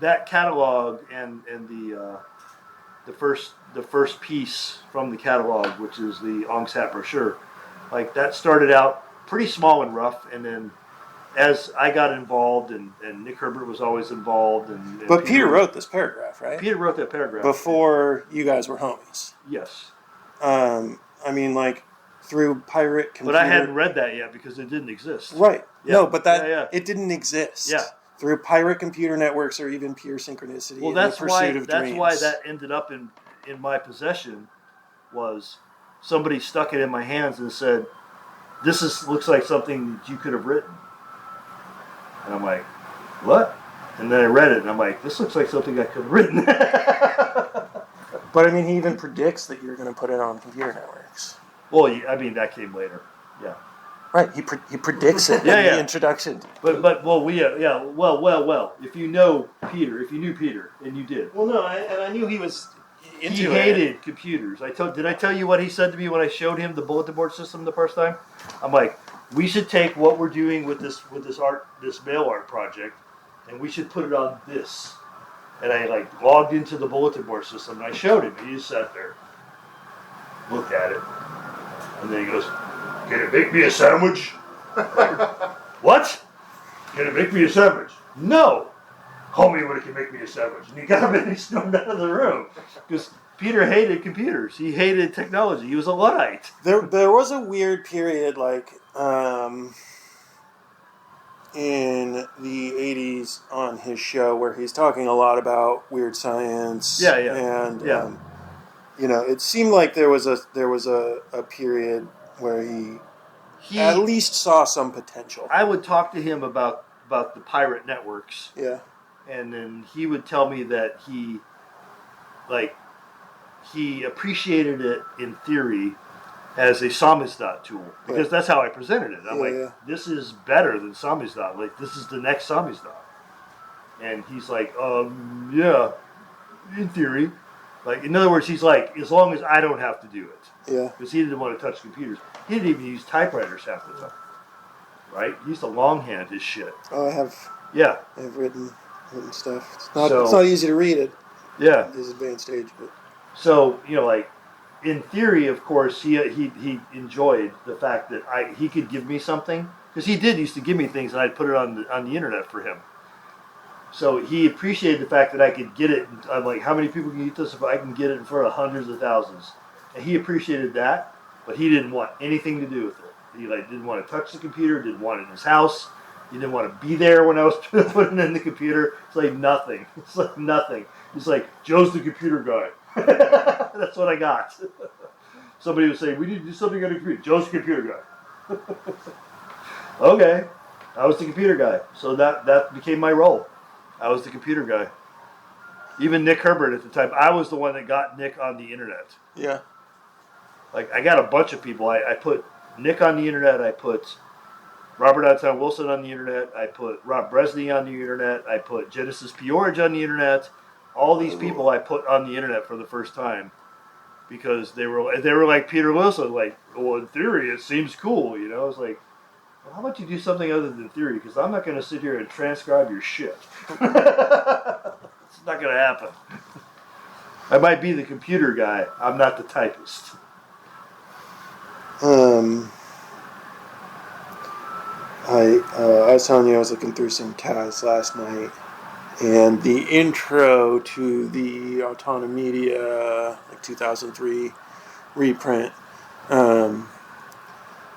that catalog and the first piece from the catalog, which is the Ongsat brochure, like that started out pretty small and rough, and then as I got involved, and Nick Herbert was always involved, and but Peter wrote this paragraph, right? Peter wrote that paragraph before you guys were homies. Yes. I mean, like through pirate computer. But I hadn't read that yet because it didn't exist. Right. Yeah. No, but it didn't exist. Yeah. Through pirate computer networks or even pure synchronicity. Well, that's why that ended up in my possession. Was somebody stuck it in my hands and said, "This looks like something that you could have written." And I'm like, "What?" And then I read it and I'm like, "This looks like something I could have written." But I mean, he even predicts that you're going to put it on computer networks. Well, I mean, that came later. Yeah. Right. He predicts it in the introduction. But well. If you knew Peter, and you did. Well, no, I knew he was into it. He hated computers. Did I tell you what he said to me when I showed him the bulletin board system the first time? I'm like, we should take what we're doing with this mail art project, and we should put it on this. And I logged into the bulletin board system and I showed him. And he just sat there, looked at it, and then he goes, "Can it make me a sandwich?" What? Can it make me a sandwich? No. Call me when it can make me a sandwich. And he got up and he stormed out of the room because Peter hated computers. He hated technology. He was a Luddite. There was a weird period in the 80s on his show where he's talking a lot about weird science. And it seemed like there was a period where he at least saw some potential. I would talk to him about the pirate networks. Yeah. And then he would tell me that he appreciated it in theory as a samizdat tool, because that's how I presented it. I'm this is better than samizdat. Like, this is the next samizdat. And he's like, yeah, in theory. Like, in other words, he's like, as long as I don't have to do it. Yeah. Because he didn't want to touch computers. He didn't even use typewriters half the time. Right? He used to longhand his shit. Oh, I have. Yeah. I've written stuff. It's not easy to read it. Yeah. At this advanced age, but. So, in theory, of course, he enjoyed the fact that he could give me something, because he used to give me things and I'd put it on the internet for him. So he appreciated the fact that I could get it. I'm like, how many people can get this if I can get it in front of hundreds of thousands? And he appreciated that, but he didn't want anything to do with it. He didn't want to touch the computer, didn't want it in his house. He didn't want to be there when I was putting in the computer. It's like nothing. It's like nothing. He's like, Joe's the computer guy. That's what I got. Somebody would say, we need to do something on the computer. Joe's the computer guy. Okay. I was the computer guy. So that became my role. I was the computer guy. Even Nick Herbert at the time, I was the one that got Nick on the internet. Yeah. I got a bunch of people. I put Nick on the internet. I put Robert Anton Wilson on the internet. I put Rob Bresney on the internet. I put Genesis Peorage on the internet. All these people I put on the internet for the first time because they were like Peter Wilson, like, well, in theory it seems cool, you know. I was like, well, how about you do something other than theory? Because I'm not going to sit here and transcribe your shit. It's not going to happen. I might be the computer guy. I'm not the typist. I was telling you I was looking through some Taz last night, and the intro to the Autonomedia, like 2003 reprint,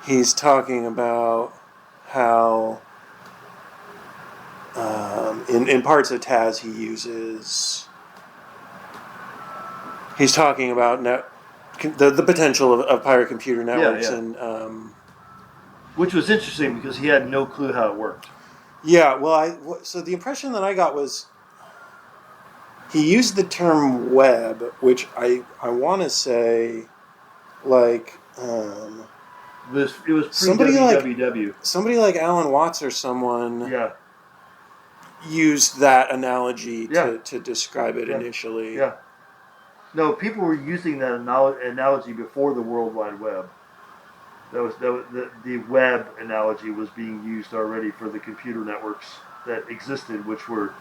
he's talking about how in parts of Taz he's talking about the potential of pirate computer networks and which was interesting because he had no clue how it worked. Yeah, well, so the impression that I got was he used the term web, which I want to say, like, It was pre-WWW. Somebody like Alan Watts or someone used that analogy to describe it initially. Yeah. No, people were using that analogy before the World Wide Web. The web analogy was being used already for the computer networks that existed, which were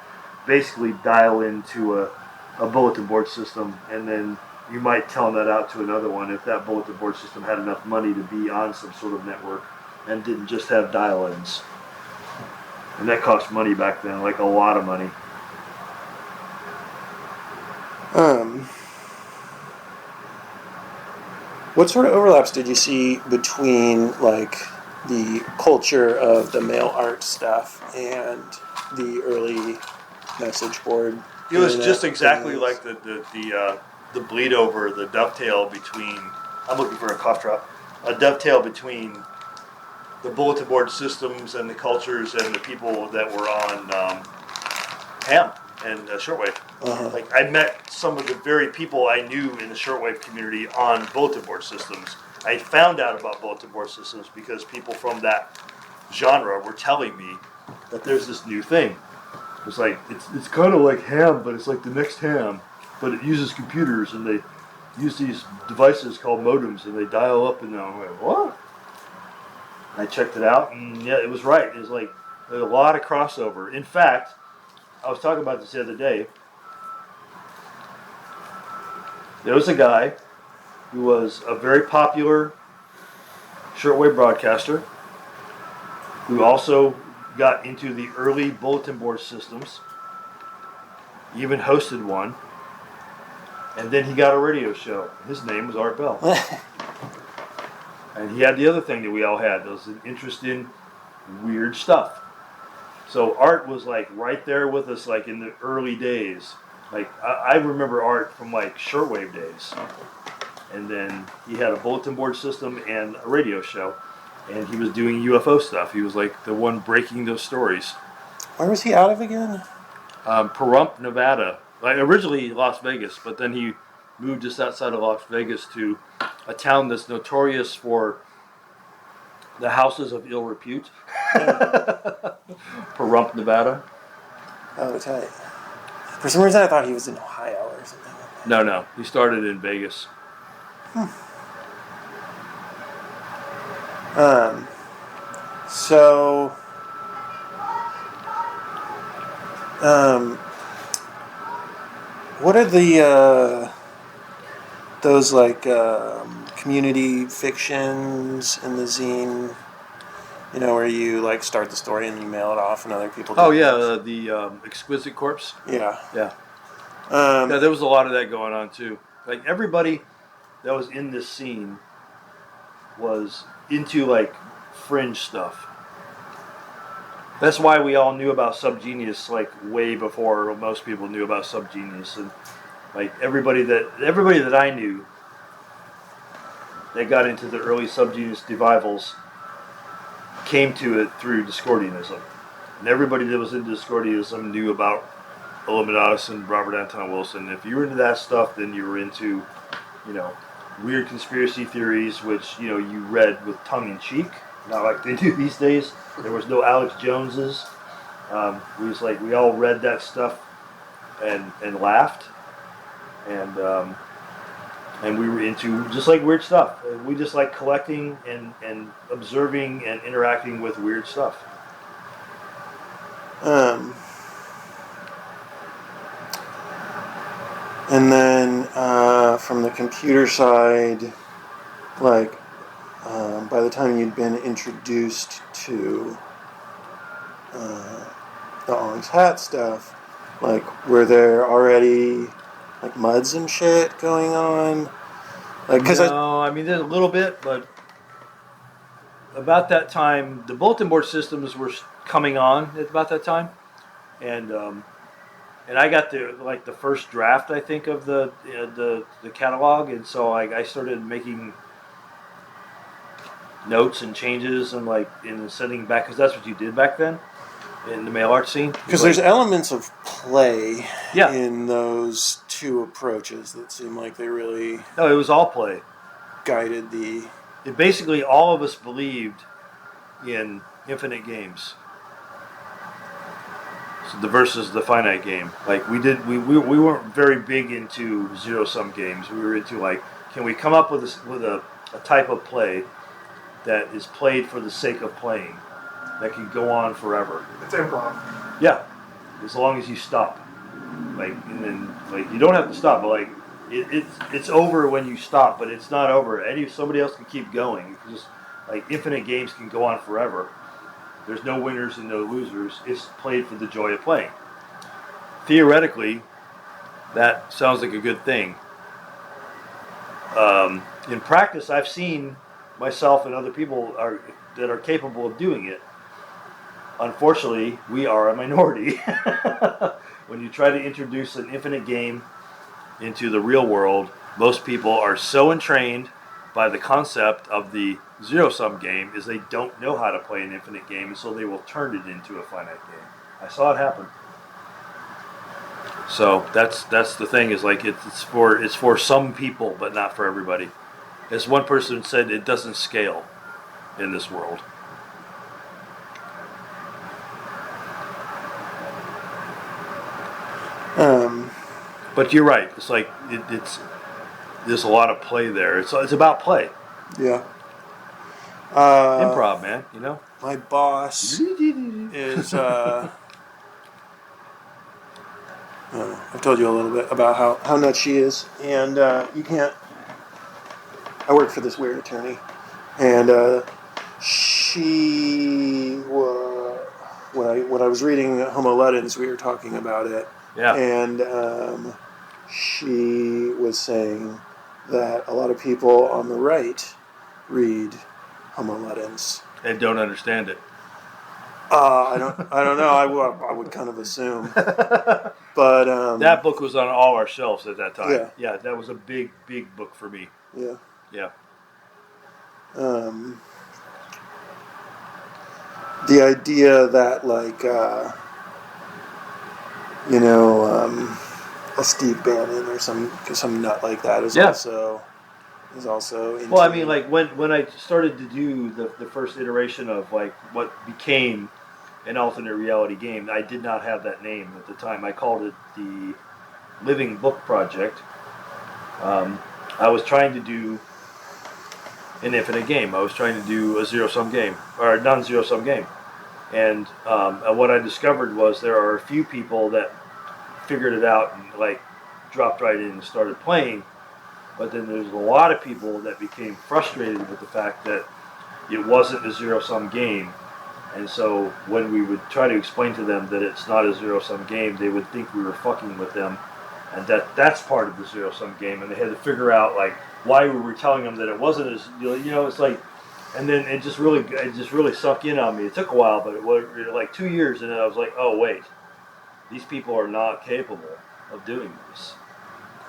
basically dial into a bulletin board system, and then you might tell that out to another one if that bulletin board system had enough money to be on some sort of network and didn't just have dial-ins. And that cost money back then, like a lot of money. What sort of overlaps did you see between, like, the culture of the mail art stuff and the early message board? It was just exactly like the bleed over, the dovetail between. I'm looking for a cough drop. A dovetail between the bulletin board systems and the cultures and the people that were on ham and shortwave. Like, I met some of the very people I knew in the shortwave community on bulletin board systems. I found out about bulletin board systems because people from that genre were telling me that there's this new thing. It's like it's kind of like ham, but it's like the next ham, but it uses computers and they use these devices called modems and they dial up and down. I'm like, what? I checked it out and yeah, it was right. It was like a lot of crossover. In fact, I was talking about this the other day. There was a guy who was a very popular shortwave broadcaster who also got into the early bulletin board systems, even hosted one, and then he got a radio show. His name was Art Bell. And he had the other thing that we all had. There was an interest in weird stuff. So Art was like right there with us, like in the early days. Like I remember Art from like shortwave days. And then he had a bulletin board system and a radio show. And he was doing UFO stuff. He was like the one breaking those stories. Where was he out of again? Pahrump, Nevada. Like originally Las Vegas, but then he moved just outside of Las Vegas to a town that's notorious for the houses of ill repute. Pahrump, Nevada. Oh, tight. For some reason I thought he was in Ohio or something. No. He started in Vegas. What are the those like community fictions in the zine? You know, where you like start the story and you mail it off and other people do the Exquisite Corpse. Yeah. Yeah, there was a lot of that going on too. Like everybody that was in this scene was into like fringe stuff. That's why we all knew about Subgenius like way before most people knew about Subgenius, and like everybody that I knew that got into the early Subgenius revivals came to it through Discordianism, and everybody that was into Discordianism knew about Illuminatus and Robert Anton Wilson. If you were into that stuff, then you were into, weird conspiracy theories, which you read with tongue in cheek, not like they do these days. There was no Alex Joneses. We all read that stuff and laughed, and we were into just like weird stuff. We just like collecting and observing and interacting with weird stuff. And then from the computer side, like by the time you'd been introduced to the Ong's Hat stuff, like were there already like MUDs and shit going on? Like, I mean there's a little bit, but about that time the bulletin board systems were coming on at about that time, and I got the first draft I think of the catalog, and so I started making notes and changes and sending back, because that's what you did back then in the mail art scene. Because there's elements of play Yeah. in those two approaches that seem like they really No, it was all play. guided the. Basically, all of us believed in infinite games. So versus the finite game. Like we weren't very big into zero sum games. We were into can we come up with a type of play that is played for the sake of playing, that can go on forever. It's improv. Yeah, as long as you stop. And then you don't have to stop, but it's over when you stop, but it's not over. Somebody else can keep going. Just infinite games can go on forever. There's no winners and no losers. It's played for the joy of playing. Theoretically, that sounds like a good thing. In practice, I've seen myself and other people that are capable of doing it. Unfortunately, we are a minority. When you try to introduce an infinite game into the real world, most people are so entrained by the concept of the zero-sum game is they don't know how to play an infinite game, and so they will turn it into a finite game. I saw it happen. So that's the thing, is it's for some people, but not for everybody. As one person said, it doesn't scale in this world. But you're right. It's there's a lot of play there. It's about play. Yeah. Improv, man. My boss is. I've told you a little bit about how nuts she is, and you can't. I work for this weird attorney, and she when I was reading Homo Ludens, we were talking about it. Yeah. And she was saying that a lot of people on the right read Homo Ludens and don't understand it. I don't know. I would kind of assume, but that book was on all our shelves at that time. Yeah, that was a big book for me. Yeah. The idea that a Steve Bannon or some nut like that is also. Well, I mean, when I started to do the first iteration of what became an alternate reality game, I did not have that name at the time. I called it the Living Book Project. I was trying to do an infinite game. I was trying to do a zero-sum game, or a non-zero-sum game. And what I discovered was there are a few people that figured it out and dropped right in and started playing. But then there's a lot of people that became frustrated with the fact that it wasn't a zero-sum game. And so when we would try to explain to them that it's not a zero-sum game, they would think we were fucking with them, and that's part of the zero-sum game. And they had to figure out why we were telling them that it wasn't as it's and then it just really sunk in on me. It took a while, but it was 2 years, and then I was like, oh wait, these people are not capable of doing this.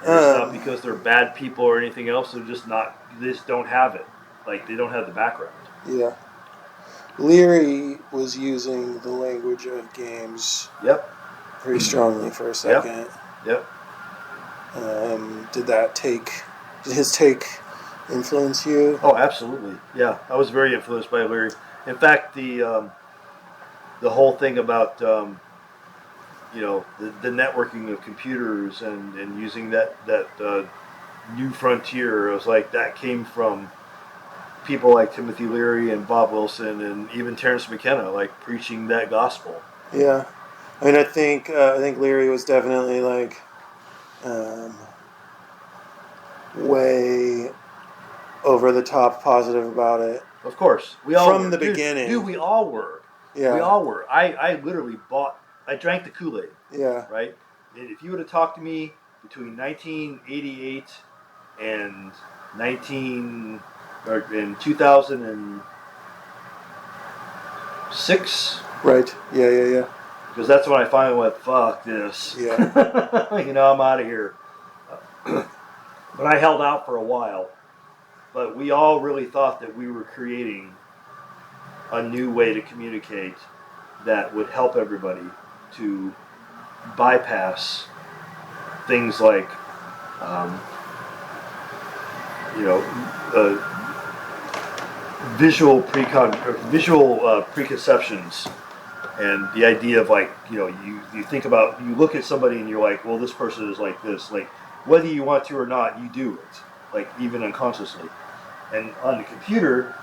And it's not because they're bad people or anything else. They're just not. They just don't have it. They don't have the background. Yeah. Leary was using the language of games. Yep. Pretty strongly for a second. Yep. Did his take influence you? Oh, absolutely. Yeah, I was very influenced by Larry. In fact, the whole thing about the networking of computers and using that new frontier, it was like that came from people like Timothy Leary and Bob Wilson and even Terence McKenna, like preaching that gospel. Yeah, I mean, I think Leary was definitely like way over the top positive about it. Of course, we all From were. the beginning. Dude, we all were. Yeah. We all were. I literally I drank the Kool-Aid. Yeah. Right? And if you would have talked to me between 1988 and 2006. Right. Yeah. Because that's when I finally went, fuck this. Yeah. I'm out of here. But I held out for a while. But we all really thought that we were creating a new way to communicate that would help everybody to bypass things like, visual preconceptions, and the idea of like, you think about, you look at somebody and you're like, well, this person is like this, like whether you want to or not, you do it, like even unconsciously. And on the computer,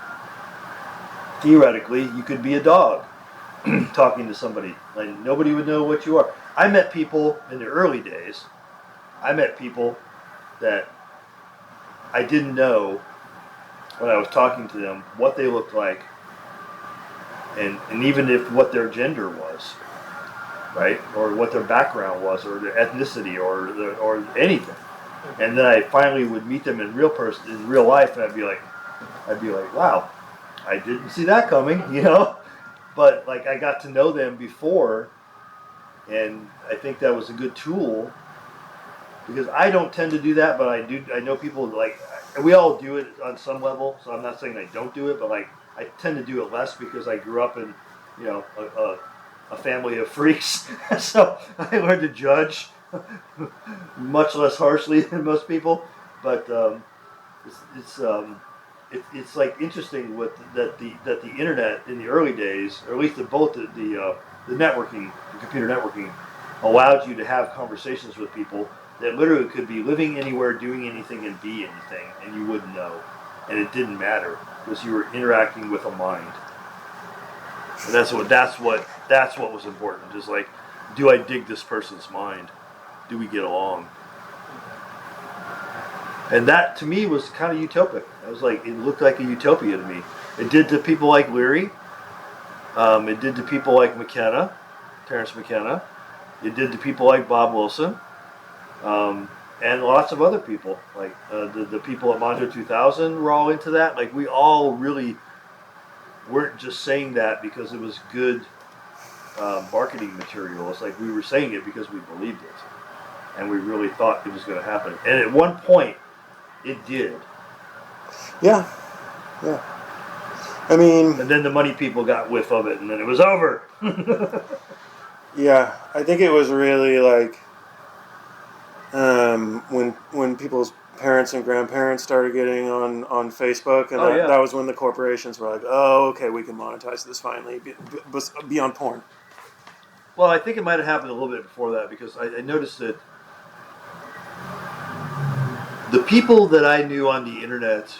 theoretically, you could be a dog talking to somebody. Like nobody would know what you are. I met people in the early days. I met people that I didn't know when I was talking to them what they looked like, and even if what their gender was, right, or what their background was, or their ethnicity, or anything. And then I finally would meet them in real life, and I'd be like, wow, I didn't see that coming, But like I got to know them before, and I think that was a good tool, because I don't tend to do that, but I do. I know people like, we all do it on some level, so I'm not saying I don't do it, but like I tend to do it less because I grew up in, a family of freaks, so I learned to judge much less harshly than most people. But it's like interesting with that the internet in the early days, or at least both the networking, the computer networking, allowed you to have conversations with people that literally could be living anywhere, doing anything, and be anything, and you wouldn't know, and it didn't matter because you were interacting with a mind. And that's what was important. Just like, do I dig this person's mind? Do we get along? And that to me was kind of utopic. I was like, it looked like a utopia to me. It did to people like Leary. It did to people like McKenna, Terence McKenna. It did to people like Bob Wilson, and lots of other people. Like the people at Mondo 2000 were all into that. Like we all really weren't just saying that because it was good marketing material. It's like we were saying it because we believed it, and we really thought it was going to happen. And at one point, it did. Yeah. I mean, and then the money people got whiff of it, and then it was over. Yeah, I think it was really like when people's parents and grandparents started getting on Facebook, and that was when the corporations were like, oh, okay, we can monetize this finally, beyond porn. Well, I think it might have happened a little bit before that, because I noticed that the people that I knew on the internet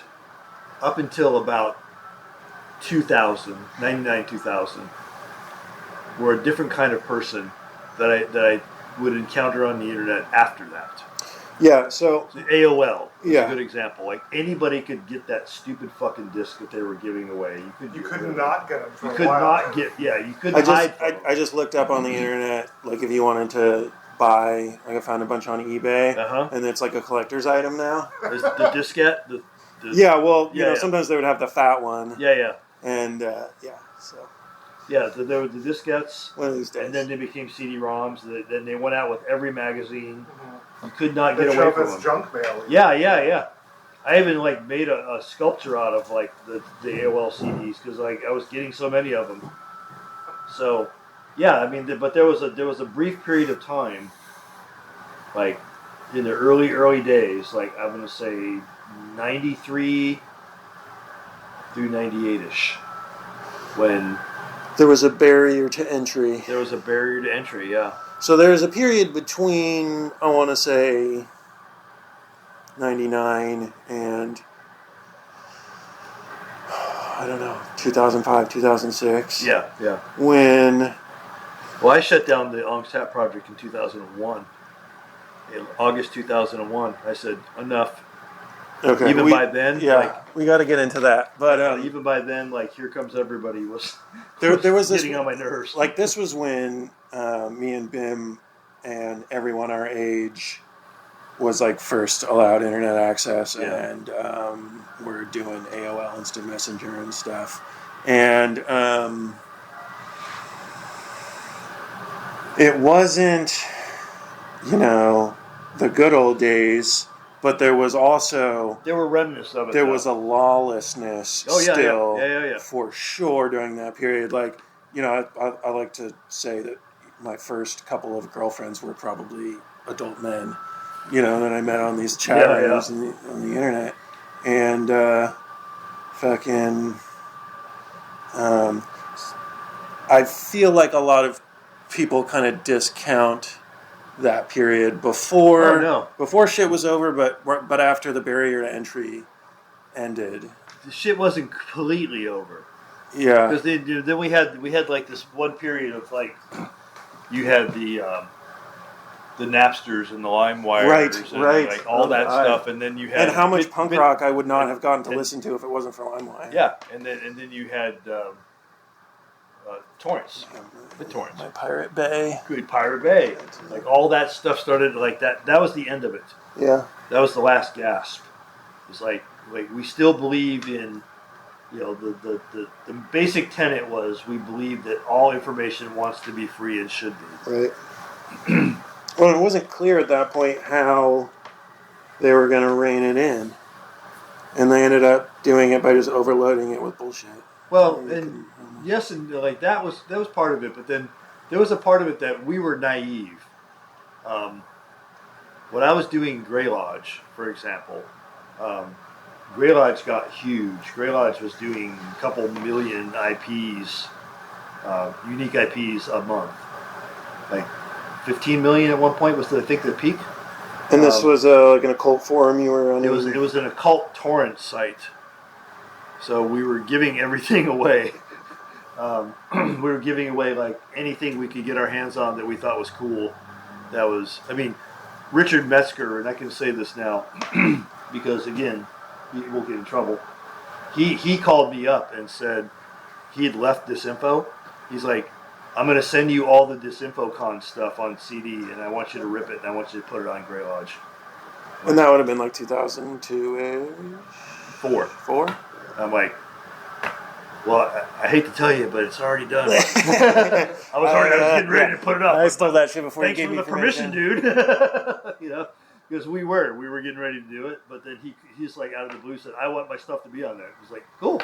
up until about 99, 2000, were a different kind of person that I would encounter on the internet after that. Yeah, so AOL is a good example. Like anybody could get that stupid fucking disc that they were giving away. You could not get them for you a could while. not get. Yeah, you couldn't hide. I just looked up on the internet, like if you wanted to buy, like I found a bunch on eBay, and it's like a collector's item now. Is the diskette? Sometimes they would have the fat one. Yeah. And so. Yeah, there were the diskettes. One of these days. And then they became CD-ROMs. Then they went out with every magazine. You could not get away from them. Junk mail. Yeah. I even made a sculpture out of the AOL CDs because I was getting so many of them. So, yeah, I mean, but there was a brief period of time, in the early days, like I'm going to say 93 through 98ish, when there was a barrier to entry. there was a barrier to entry, yeah. So there's a period between, I want to say, 99 and, I don't know, 2005, 2006. Yeah. When... Well, I shut down the ONGSAT project in 2001. In August 2001, I said, enough. Okay. Even by then, we got to get into that. But even by then, like Here Comes Everybody was there was getting this, on my nerves. Like this was when me and Bim and everyone our age was like first allowed internet access, and we're doing AOL Instant Messenger and stuff, and it wasn't, the good old days. But there was also... There were remnants of it. There was a lawlessness still for sure during that period. Like, I like to say that my first couple of girlfriends were probably adult men, that I met on these chat rooms on the internet. And I feel like a lot of people kind of discount that period before shit was over, but after the barrier to entry ended. The shit wasn't completely over. Yeah. Because then we had like this one period of like, you had the Napsters and the LimeWires and like all that stuff, and then you had... And how much punk rock I would not have gotten to listen to if it wasn't for LimeWire. Yeah, and then you had torrents. The torrents. My Pirate Bay. Good Pirate Bay. Like all that stuff started like that. That was the end of it. Yeah. That was the last gasp. It's like we still believe in, the basic tenet was we believe that all information wants to be free and should be. Right. Well, it wasn't clear at that point how they were going to rein it in, and they ended up doing it by just overloading it with bullshit. Well, and yes, and like that was part of it, but then there was a part of it that we were naive. When I was doing Grey Lodge, for example, Grey Lodge got huge. Grey Lodge was doing a couple million IPs, unique IPs a month. Like 15 million at one point was, I think, the peak. And this was like an occult forum you were on? It was an occult torrent site. So we were giving everything away. We were giving away like anything we could get our hands on that we thought was cool. Richard Metzger, and I can say this now because again, he won't get in trouble. He called me up and said he had left Disinfo. He's like, I'm going to send you all the DisinfoCon stuff on CD, and I want you to rip it, and I want you to put it on Grey Lodge. And that would have been like 2002-ish? Four? I'm like, well, I hate to tell you, but it's already done. I was getting ready to put it up. I stole that shit before you gave me permission, dude. Because we were getting ready to do it, but then he's like out of the blue said, I want my stuff to be on there. It was like, cool.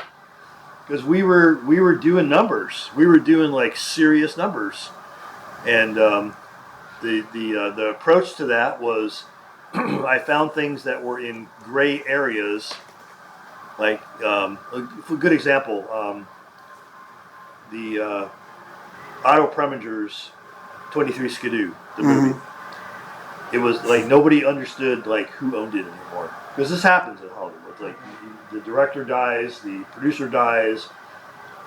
Because we were doing numbers. We were doing like serious numbers. And the approach to that was I found things that were in gray areas. Like, a good example, the Otto Preminger's 23 Skidoo, the movie. It was like nobody understood like who owned it anymore. Because this happens in Hollywood. Like the director dies, the producer dies,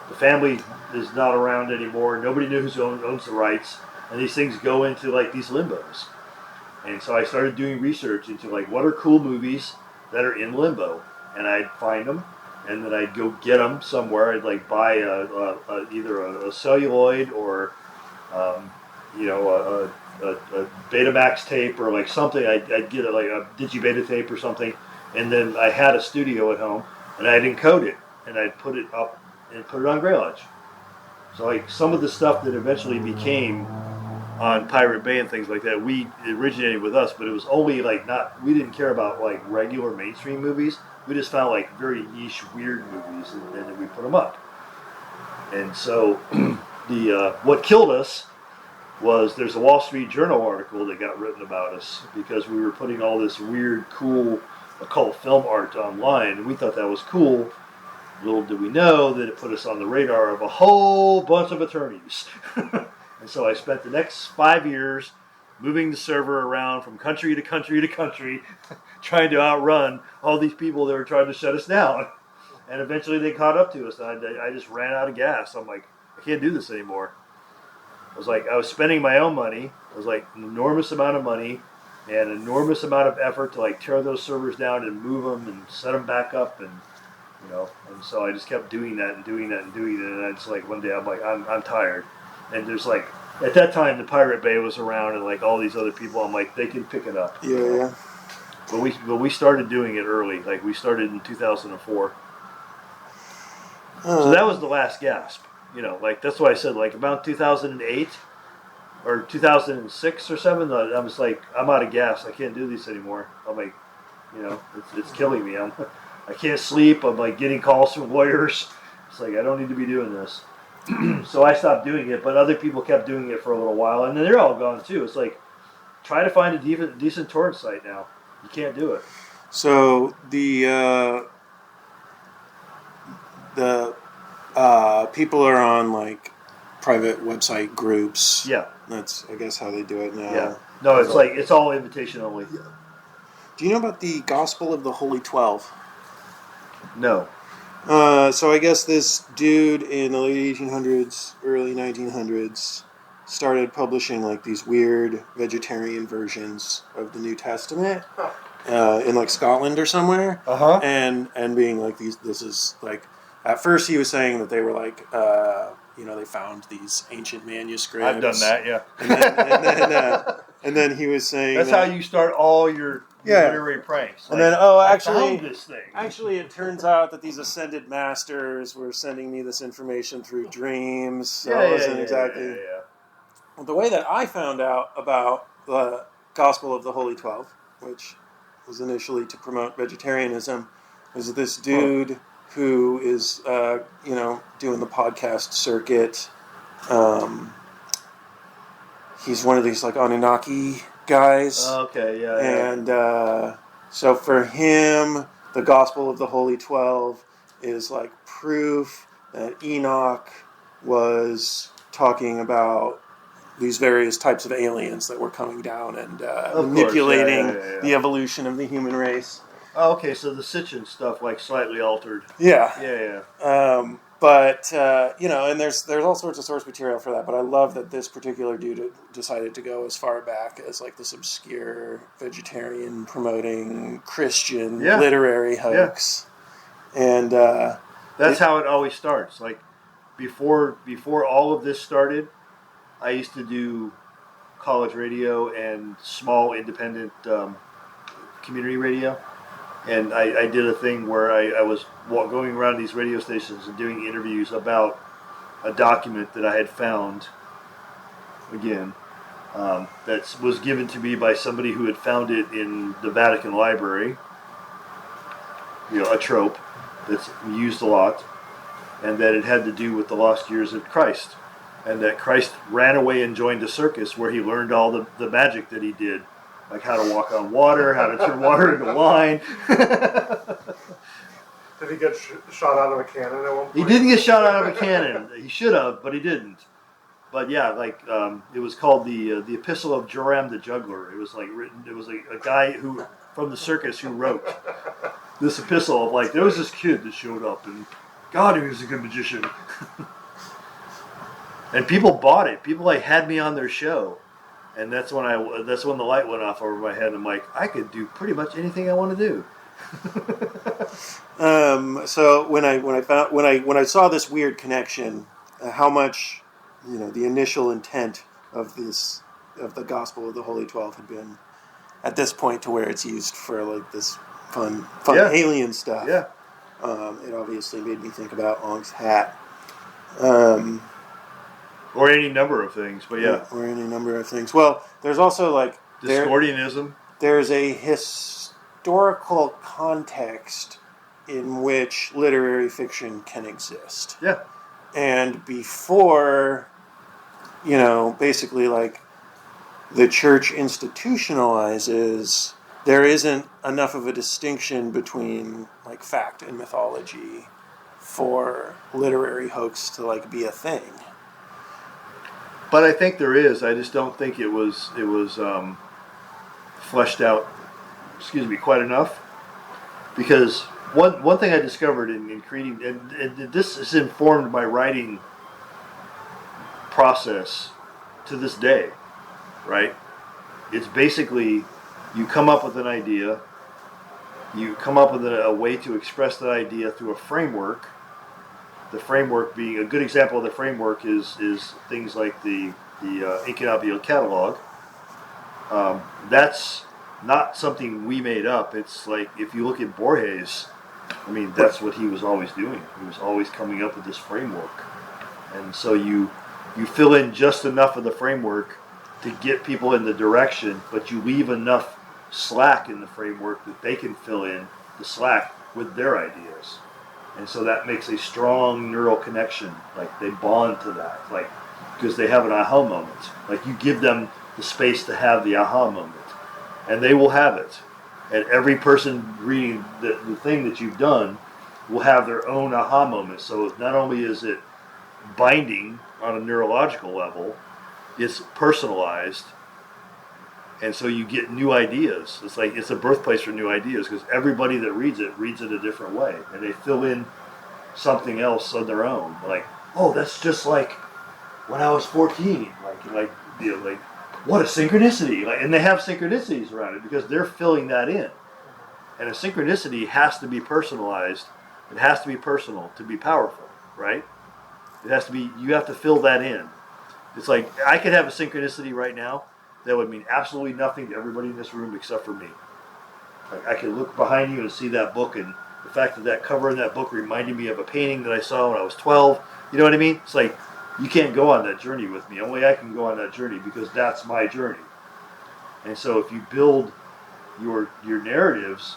the family is not around anymore, nobody knows who owns the rights, and these things go into like these limbos. And so I started doing research into like what are cool movies that are in limbo. And I'd find them, and then I'd go get them somewhere. I'd like buy either a celluloid or, a Betamax tape or like something. I'd get like a Digibeta tape or something, and then I had a studio at home, and I'd encode it, and I'd put it up and put it on Grey Lodge. So like some of the stuff that eventually became on Pirate Bay and things like that, we originated with us, but it was only like we didn't care about like regular mainstream movies. We just found like very niche, weird movies, and then we put them up. And so, what killed us was there's a Wall Street Journal article that got written about us because we were putting all this weird, cool occult film art online, and we thought that was cool. Little did we know that it put us on the radar of a whole bunch of attorneys. And so I spent the next 5 years moving the server around from country to country to country, trying to outrun all these people that were trying to shut us down. And eventually they caught up to us. And I just ran out of gas. I'm like, I can't do this anymore. I was spending my own money. It was like an enormous amount of money and an enormous amount of effort to like tear those servers down and move them and set them back up, and and so I just kept doing that and doing that and doing it. And I just like one day I'm like I'm tired. And there's like at that time the Pirate Bay was around and like all these other people. I'm like they can pick it up. Yeah. But we started doing it early. Like we started in 2004. So that was the last gasp. Like that's why I said like about 2008 or 2006 or 7. I was like I'm out of gas. I can't do this anymore. I'm like, it's killing me. I can't sleep. I'm like getting calls from lawyers. It's like I don't need to be doing this. So I stopped doing it, but other people kept doing it for a little while, and then they're all gone too. It's like try to find a decent torrent site now. You can't do it. So the people are on like private website groups. Yeah. That's I guess how they do it now. Yeah. No, it's like it's all invitation only. Yeah. Do you know about the Gospel of the Holy 12? No. So I guess this dude in the late 1800s, early 1900s, started publishing like these weird vegetarian versions of the New Testament in like Scotland or somewhere, and being like this is like at first he was saying that they were like they found these ancient manuscripts. I've done that, yeah. And then he was saying that's how you start all your literary pranks. And then I found this thing. Actually, it turns out that these ascended masters were sending me this information through dreams. So it wasn't exactly. Well, the way that I found out about the Gospel of the Holy 12, which was initially to promote vegetarianism, was this dude who is doing the podcast circuit. He's one of these like Anunnaki guys. Okay, yeah. And so for him, the Gospel of the Holy 12 is like proof that Enoch was talking about these various types of aliens that were coming down and manipulating the evolution of the human race. Oh, okay, so the Sitchin stuff like slightly altered. Yeah. But and there's all sorts of source material for that. But I love that this particular dude decided to go as far back as like this obscure vegetarian promoting Christian literary hoax. Yeah. And that's how it always starts. Like before all of this started, I used to do college radio and small independent community radio. And I did a thing where I was going around these radio stations and doing interviews about a document that I had found, again, that was given to me by somebody who had found it in the Vatican Library, a trope that's used a lot, and that it had to do with the lost years of Christ, and that Christ ran away and joined a circus where he learned all the magic that he did. Like how to walk on water, how to turn water into wine. Did he get shot out of a cannon at one point? He didn't get shot out of a cannon. He should have, but he didn't. But yeah, like it was called the Epistle of Joram the Juggler. It was like written. It was like a guy who from the circus who wrote this epistle of like there was this kid that showed up and God, he was a good magician. And people bought it. People like had me on their show. And that's when the light went off over my head. I'm like, I could do pretty much anything I want to do. So when I saw this weird connection, how much the initial intent of the Gospel of the Holy 12 had been at this point to where it's used for like this fun alien stuff. Yeah. It obviously made me think about Ong's hat. Or any number of things, but yeah. Or any number of things. Well, there's also like Discordianism. There's a historical context in which literary fiction can exist. Yeah. And before basically like the church institutionalizes, there isn't enough of a distinction between like fact and mythology for literary hoax to like be a thing. But I think there is. I just don't think it was fleshed out. Excuse me, quite enough. Because one thing I discovered in creating, and this is informed my writing process to this day, right? It's basically you come up with an idea, you come up with a way to express that idea through a framework. The framework being a good example of the framework is things like the Incunabula catalog. That's not something we made up. It's like if you look at Borges, I mean that's what he was always doing. He was always coming up with this framework, and so you fill in just enough of the framework to get people in the direction, but you leave enough slack in the framework that they can fill in the slack with their ideas. And so that makes a strong neural connection. Like they bond to that, like because they have an aha moment. Like you give them the space to have the aha moment, and they will have it. And every person reading the thing that you've done will have their own aha moment. So not only is it binding on a neurological level, it's personalized, and so you get new ideas. It's like it's a birthplace for new ideas because everybody that reads it a different way, and they fill in something else on their own. Like, oh, that's just like when I was 14. Like what a synchronicity! Like, and they have synchronicities around it because they're filling that in. And a synchronicity has to be personalized. It has to be personal to be powerful, right? It has to be. You have to fill that in. It's like I could have a synchronicity right now that would mean absolutely nothing to everybody in this room except for me. Like I could look behind you and see that book, and the fact that that cover in that book reminded me of a painting that I saw when I was 12. You know what I mean? It's like you can't go on that journey with me. Only I can go on that journey because that's my journey. And so if you build your narratives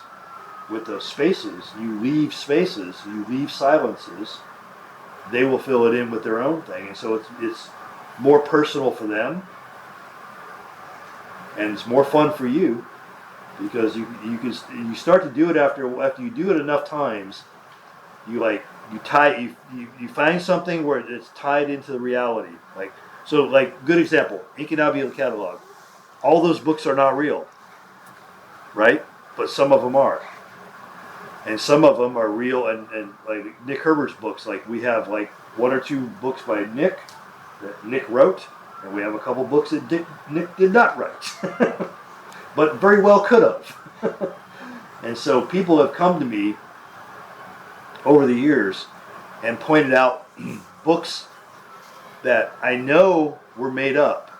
with those spaces, you leave spaces, you leave silences, they will fill it in with their own thing. And so it's more personal for them, and it's more fun for you because you start to do it after you do it enough times. You find something where it's tied into the reality. Like good example, Incunabula catalog. All those books are not real, right? But some of them are, and some of them are real. And like Nick Herbert's books, like we have like one or two books by Nick that Nick wrote, and we have a couple books that Nick did not write, but very well could have. And so people have come to me over the years and pointed out books that I know were made up,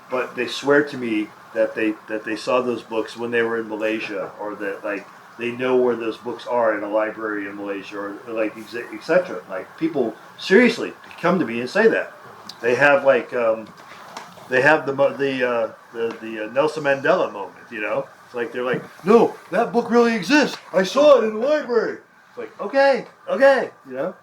but they swear to me that they saw those books when they were in Malaysia, or that like they know where those books are in a library in Malaysia, or like etc. Like people seriously come to me and say that. They have like they have the Nelson Mandela moment, you know. It's like they're like, no, that book really exists. I saw it in the library. It's like okay, you know.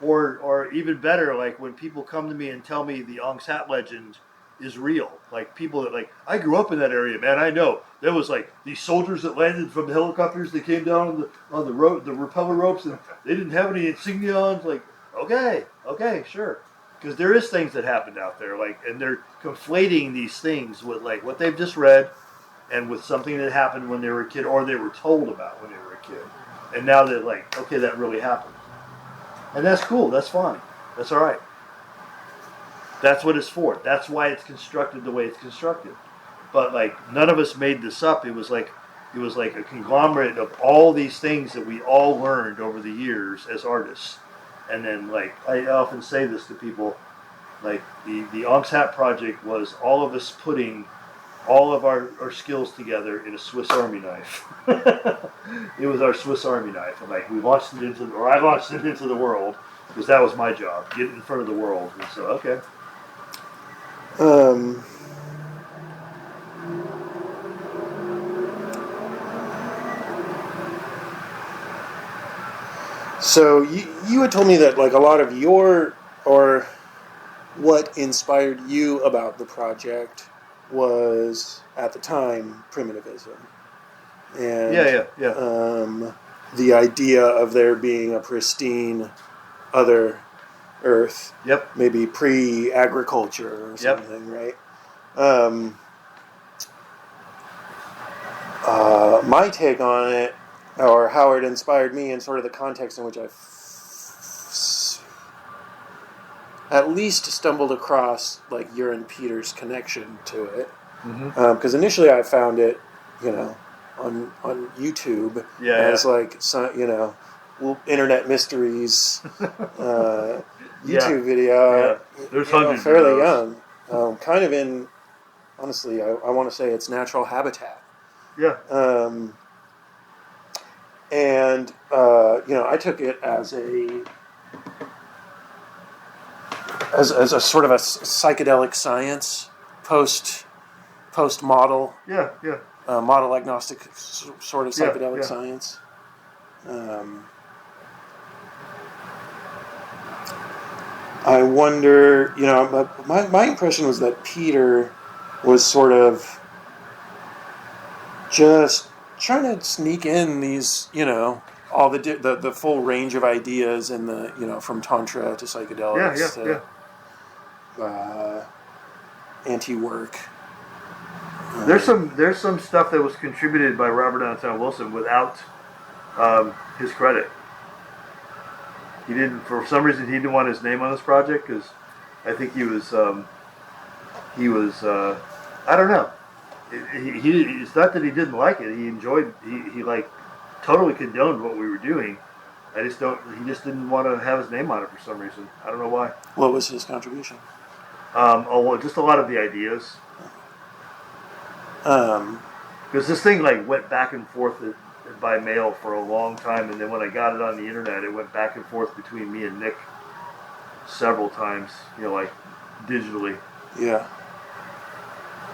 Or even better, like when people come to me and tell me the Ong's Hat legend is real. Like people that like, I grew up in that area, man. I know there was like these soldiers that landed from the helicopters that came down on the road, the repeller ropes, and they didn't have any insignia on. It's like okay, sure. Because there is things that happened out there, like, and they're conflating these things with like what they've just read, and with something that happened when they were a kid, or they were told about when they were a kid, and now they're like, okay, that really happened, and that's cool, that's fine, that's all right. That's what it's for. That's why it's constructed the way it's constructed. But like none of us made this up. It was like a conglomerate of all these things that we all learned over the years as artists. And then, like, I often say this to people, like, the Ong's Hat project was all of us putting all of our skills together in a Swiss Army knife. It was our Swiss Army knife. And, like, I launched it into the world, because that was my job, get it in front of the world. And so, okay. So you had told me that like a lot of your, or what inspired you about the project was, at the time, primitivism. And the idea of there being a pristine other Earth, maybe pre-agriculture or something, right? My take on it, or how it inspired me, and sort of the context in which I at least stumbled across like your and Peter's connection to it, because initially I found it, on YouTube as like some, internet mysteries YouTube video. There's hundreds fairly of those. young, kind of in, honestly, I want to say it's natural habitat. And I took it as a sort of a psychedelic science post model. Model agnostic sort of psychedelic science. I wonder, my impression was that Peter was sort of just trying to sneak in these, all the full range of ideas in the, from Tantra to psychedelics to anti-work. There's some stuff that was contributed by Robert Anton Wilson without his credit. He didn't, for some reason, he didn't want his name on this project because I think he was I don't know. It's not that he didn't like it. He enjoyed. He like totally condoned what we were doing. He just didn't want to have his name on it for some reason. I don't know why. What was his contribution? Just a lot of the ideas. Because this thing like went back and forth by mail for a long time, and then when I got it on the internet, it went back and forth between me and Nick several times. Like digitally. Yeah.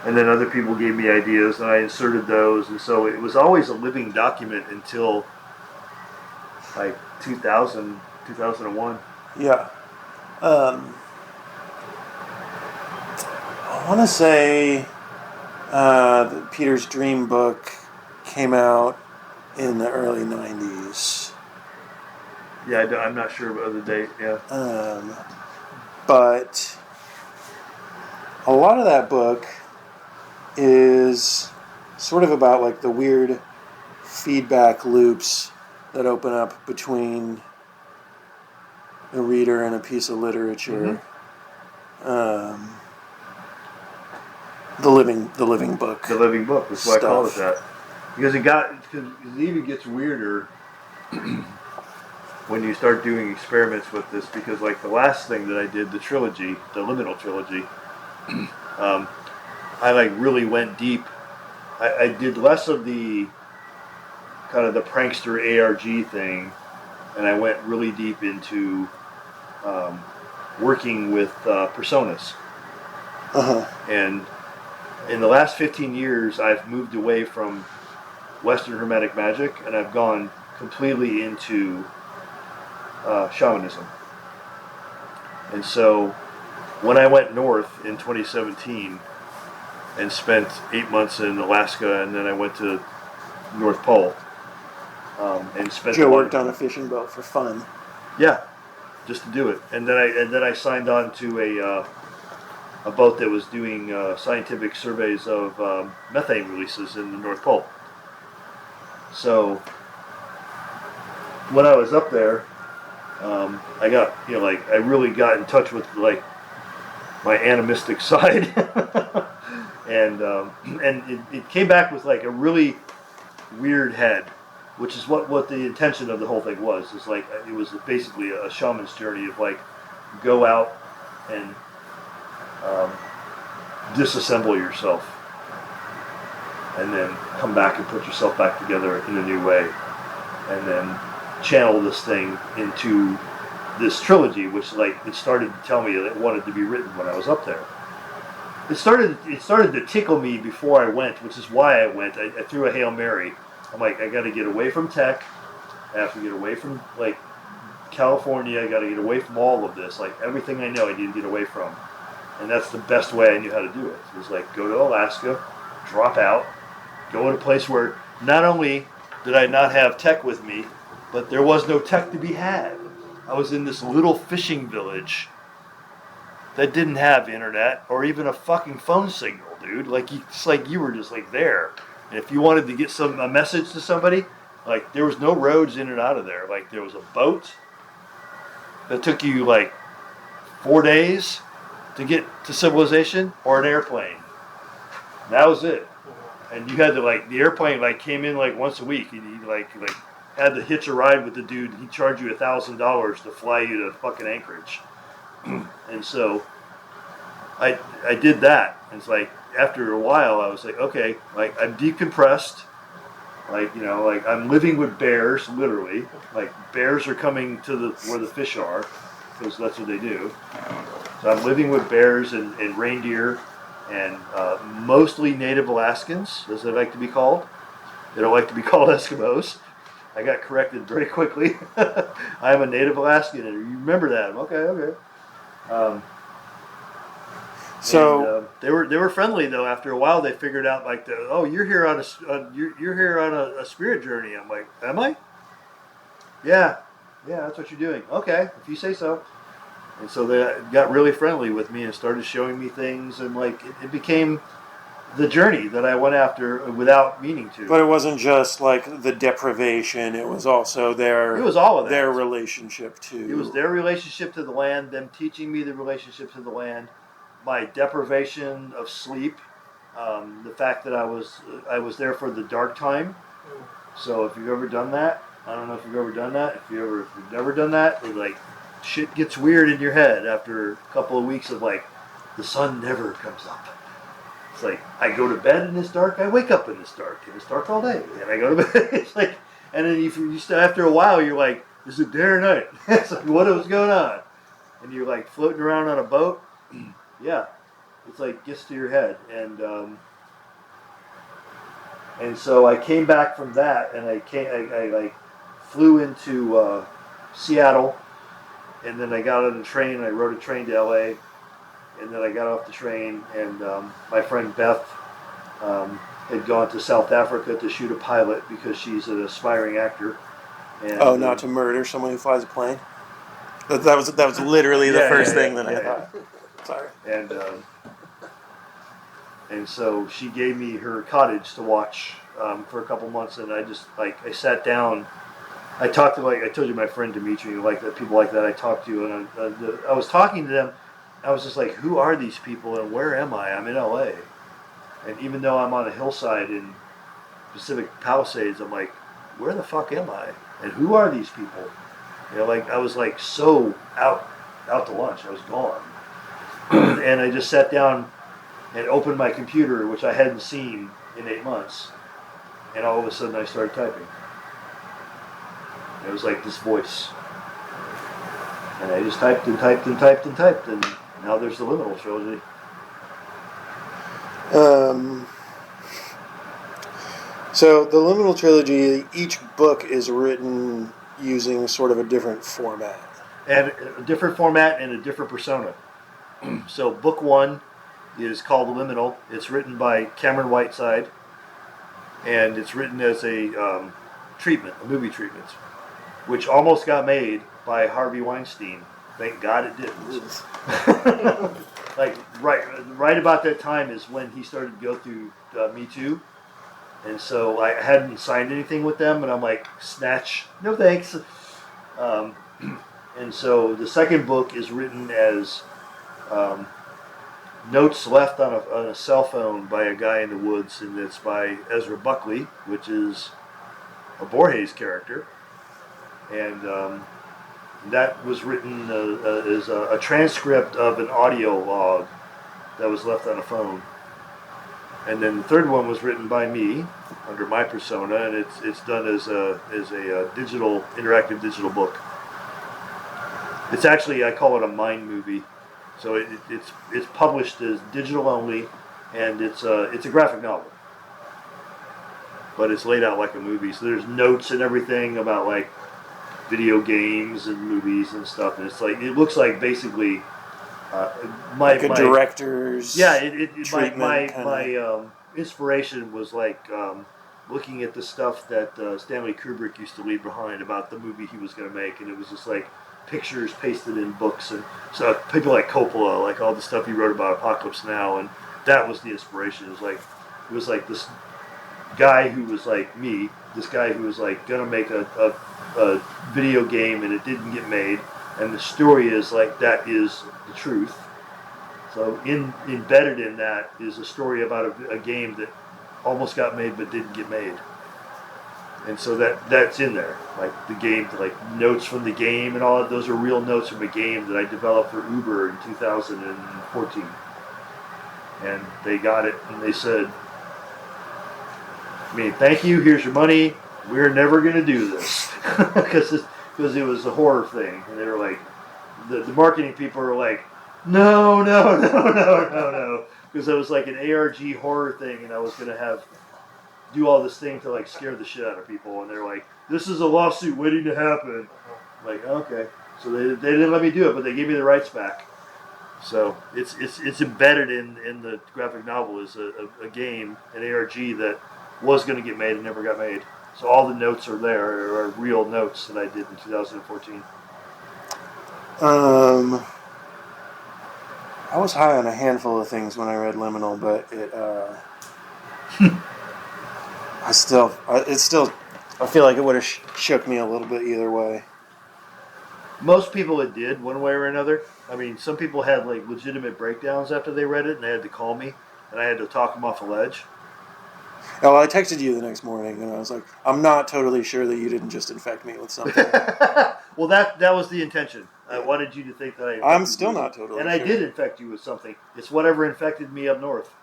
And then other people gave me ideas, and I inserted those, and so it was always a living document until like 2000, 2001. Yeah. I want to say Peter's Dream book came out in the early 90s. Yeah, I'm not sure about the date, but a lot of that book is sort of about like the weird feedback loops that open up between a reader and a piece of literature. The living book. The living book. That's why I call it that. Because it even gets weirder when you start doing experiments with this. Because like the last thing that I did, the trilogy, the liminal trilogy, I like really went deep. I did less of the kind of the prankster ARG thing, and I went really deep into working with personas. And in the last 15 years, I've moved away from Western Hermetic magic, and I've gone completely into shamanism. And so when I went north in 2017 and spent 8 months in Alaska, and then I went to North Pole and spent. Joe worked on a fishing boat for fun. Yeah, just to do it, and then I signed on to a boat that was doing scientific surveys of methane releases in the North Pole. So when I was up there, I got I really got in touch with like my animistic side. And it came back with like a really weird head, which is what the intention of the whole thing was. It's like it was basically a shaman's journey of like go out and disassemble yourself, and then come back and put yourself back together in a new way, and then channel this thing into this trilogy, which like it started to tell me that it wanted to be written when I was up there. It started to tickle me before I went, which is why I went. I threw a Hail Mary. I'm like, I got to get away from tech. I have to get away from like California. I got to get away from all of this. Like everything I know, I need to get away from. And that's the best way I knew how to do it. It was like go to Alaska, drop out, go to a place where not only did I not have tech with me, but there was no tech to be had. I was in this little fishing village that didn't have internet or even a fucking phone signal, dude. Like it's like you were just like there. And if you wanted to get a message to somebody, like there was no roads in and out of there. Like there was a boat that took you like 4 days to get to civilization, or an airplane. That was it. And you had to like the airplane like came in like once a week, and you like had to hitch a ride with the dude. He charged you $1,000 to fly you to fucking Anchorage. And so I did that. And it's like after a while I was like, okay, like I'm decompressed. Like, you know, like I'm living with bears, literally. Like bears are coming to where the fish are, because that's what they do. So I'm living with bears and reindeer and mostly native Alaskans, as they like to be called. They don't like to be called Eskimos. I got corrected very quickly. I am a native Alaskan, and you remember that. Okay. So they were friendly though. After a while, they figured out like, you're here on a spirit journey. I'm like, am I? Yeah, that's what you're doing. Okay, if you say so. And so they got really friendly with me and started showing me things, and like it became the journey that I went after without meaning to. but it wasn't just like the deprivation; it was also It was all of that. their relationship to. It was their relationship to the land, them teaching me the relationship to the land, my deprivation of sleep, the fact that I was there for the dark time. So if you've ever done that, I don't know if you've ever done that. If you've never done that, it's like shit gets weird in your head after a couple of weeks of like the sun never comes up. It's like I go to bed and it's dark, I wake up and it's dark, and it's dark all day, and I go to bed. It's like, and then you still, after a while you're like, is it day or night? It's like, what was going on? And you're like floating around on a boat. Yeah, it's like gets to your head, and so I came back from that, and I like flew into Seattle, and then I got on a train, and I rode a train to LA, and then I got off the train, and my friend Beth had gone to South Africa to shoot a pilot because she's an aspiring actor. And, not to murder someone who flies a plane. That was literally the first thing that I thought. Sorry. And so she gave me her cottage to watch for a couple months, and I just I sat down. I talked to I told you my friend Dimitri, like that, people like that I talked to, and I was talking to them. I was just like, who are these people and where am I? I'm in LA, and even though I'm on a hillside in Pacific Palisades, I'm like, where the fuck am I? And who are these people? You know, like I was like so out to lunch. I was gone. And I just sat down and opened my computer, which I hadn't seen in 8 months, and all of a sudden I started typing. It was like this voice, and I just typed and typed and typed and typed, and now there's the Liminal trilogy. So the Liminal trilogy, each book is written using sort of a different format. And a different format and a different persona. So book one is called Liminal. It's written by Cameron Whiteside, and it's written as a treatment, a movie treatment, which almost got made by Harvey Weinstein. Thank God it didn't. Like right about that time is when he started to go through Me Too, and so I hadn't signed anything with them, and I'm like, snatch, no thanks. And so the second book is written as notes left on a cell phone by a guy in the woods, and it's by Ezra Buckley, which is a Borges character, and that was written as a transcript of an audio log that was left on a phone. And then the third one was written by me under my persona, and it's done as a digital, interactive digital book. It's actually, I call it a mind movie. So it's published as digital only, and it's a graphic novel, but it's laid out like a movie. So there's notes and everything about like video games and movies and stuff, and it looks like basically my director's my inspiration was looking at the stuff that Stanley Kubrick used to leave behind about the movie he was going to make, and it was just like pictures pasted in books, and so people like Coppola, like all the stuff he wrote about Apocalypse Now, and that was the inspiration. It was like this guy who was like me, this guy who was like going to make a video game, and it didn't get made, and the story is like that is the truth. So embedded in that is a story about a game that almost got made but didn't get made. And so that's in there, like the game, like notes from the game and all of those are real notes from a game that I developed for Uber in 2014. And they got it, and they said, thank you, here's your money, we're never going to do this. Because it was a horror thing. And they were like, the marketing people were like, no. Because it was like an ARG horror thing, and I was going to do all this thing to like scare the shit out of people, and they're like, this is a lawsuit waiting to happen. I'm like, okay. So they didn't let me do it, but they gave me the rights back. So it's embedded in the graphic novel is a game, an ARG that was going to get made and never got made. So all the notes are there, are real notes that I did in 2014. I was high on a handful of things when I read Liminal, but I feel like it would have shook me a little bit either way. Most people it did, one way or another. Some people had like legitimate breakdowns after they read it, and they had to call me, and I had to talk them off a ledge. Oh, I texted you the next morning, and I was like, I'm not totally sure that you didn't just infect me with something. Well, that was the intention. I wanted you to think that I'm still not totally and sure. I did infect you with something. It's whatever infected me up north.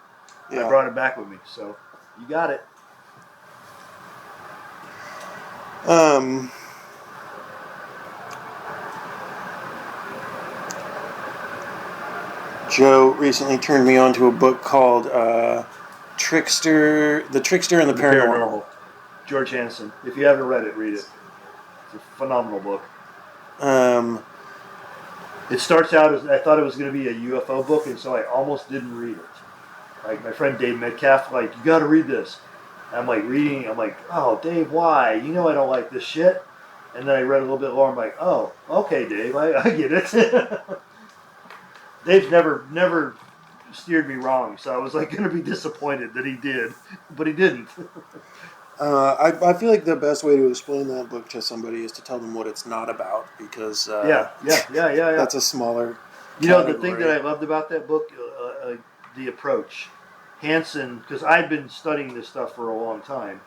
Yeah. I brought it back with me, so you got it. Joe recently turned me on to a book called The Trickster and the Paranormal. George Hansen. If you haven't read it, read it. It's a phenomenal book. It starts out as I thought it was going to be a UFO book, and so I almost didn't read it. Like my friend Dave Metcalf, like, you got to read this. I'm like reading. I'm like, oh, Dave, why? You know I don't like this shit. And then I read a little bit more. I'm like, oh, okay, Dave, I get it. Dave's never steered me wrong, so I was like going to be disappointed that he did, but he didn't. I feel like the best way to explain that book to somebody is to tell them what it's not about, because yeah. That's a smaller. You know, the thing that I loved about that book, the approach, Hansen, because I'd been studying this stuff for a long time,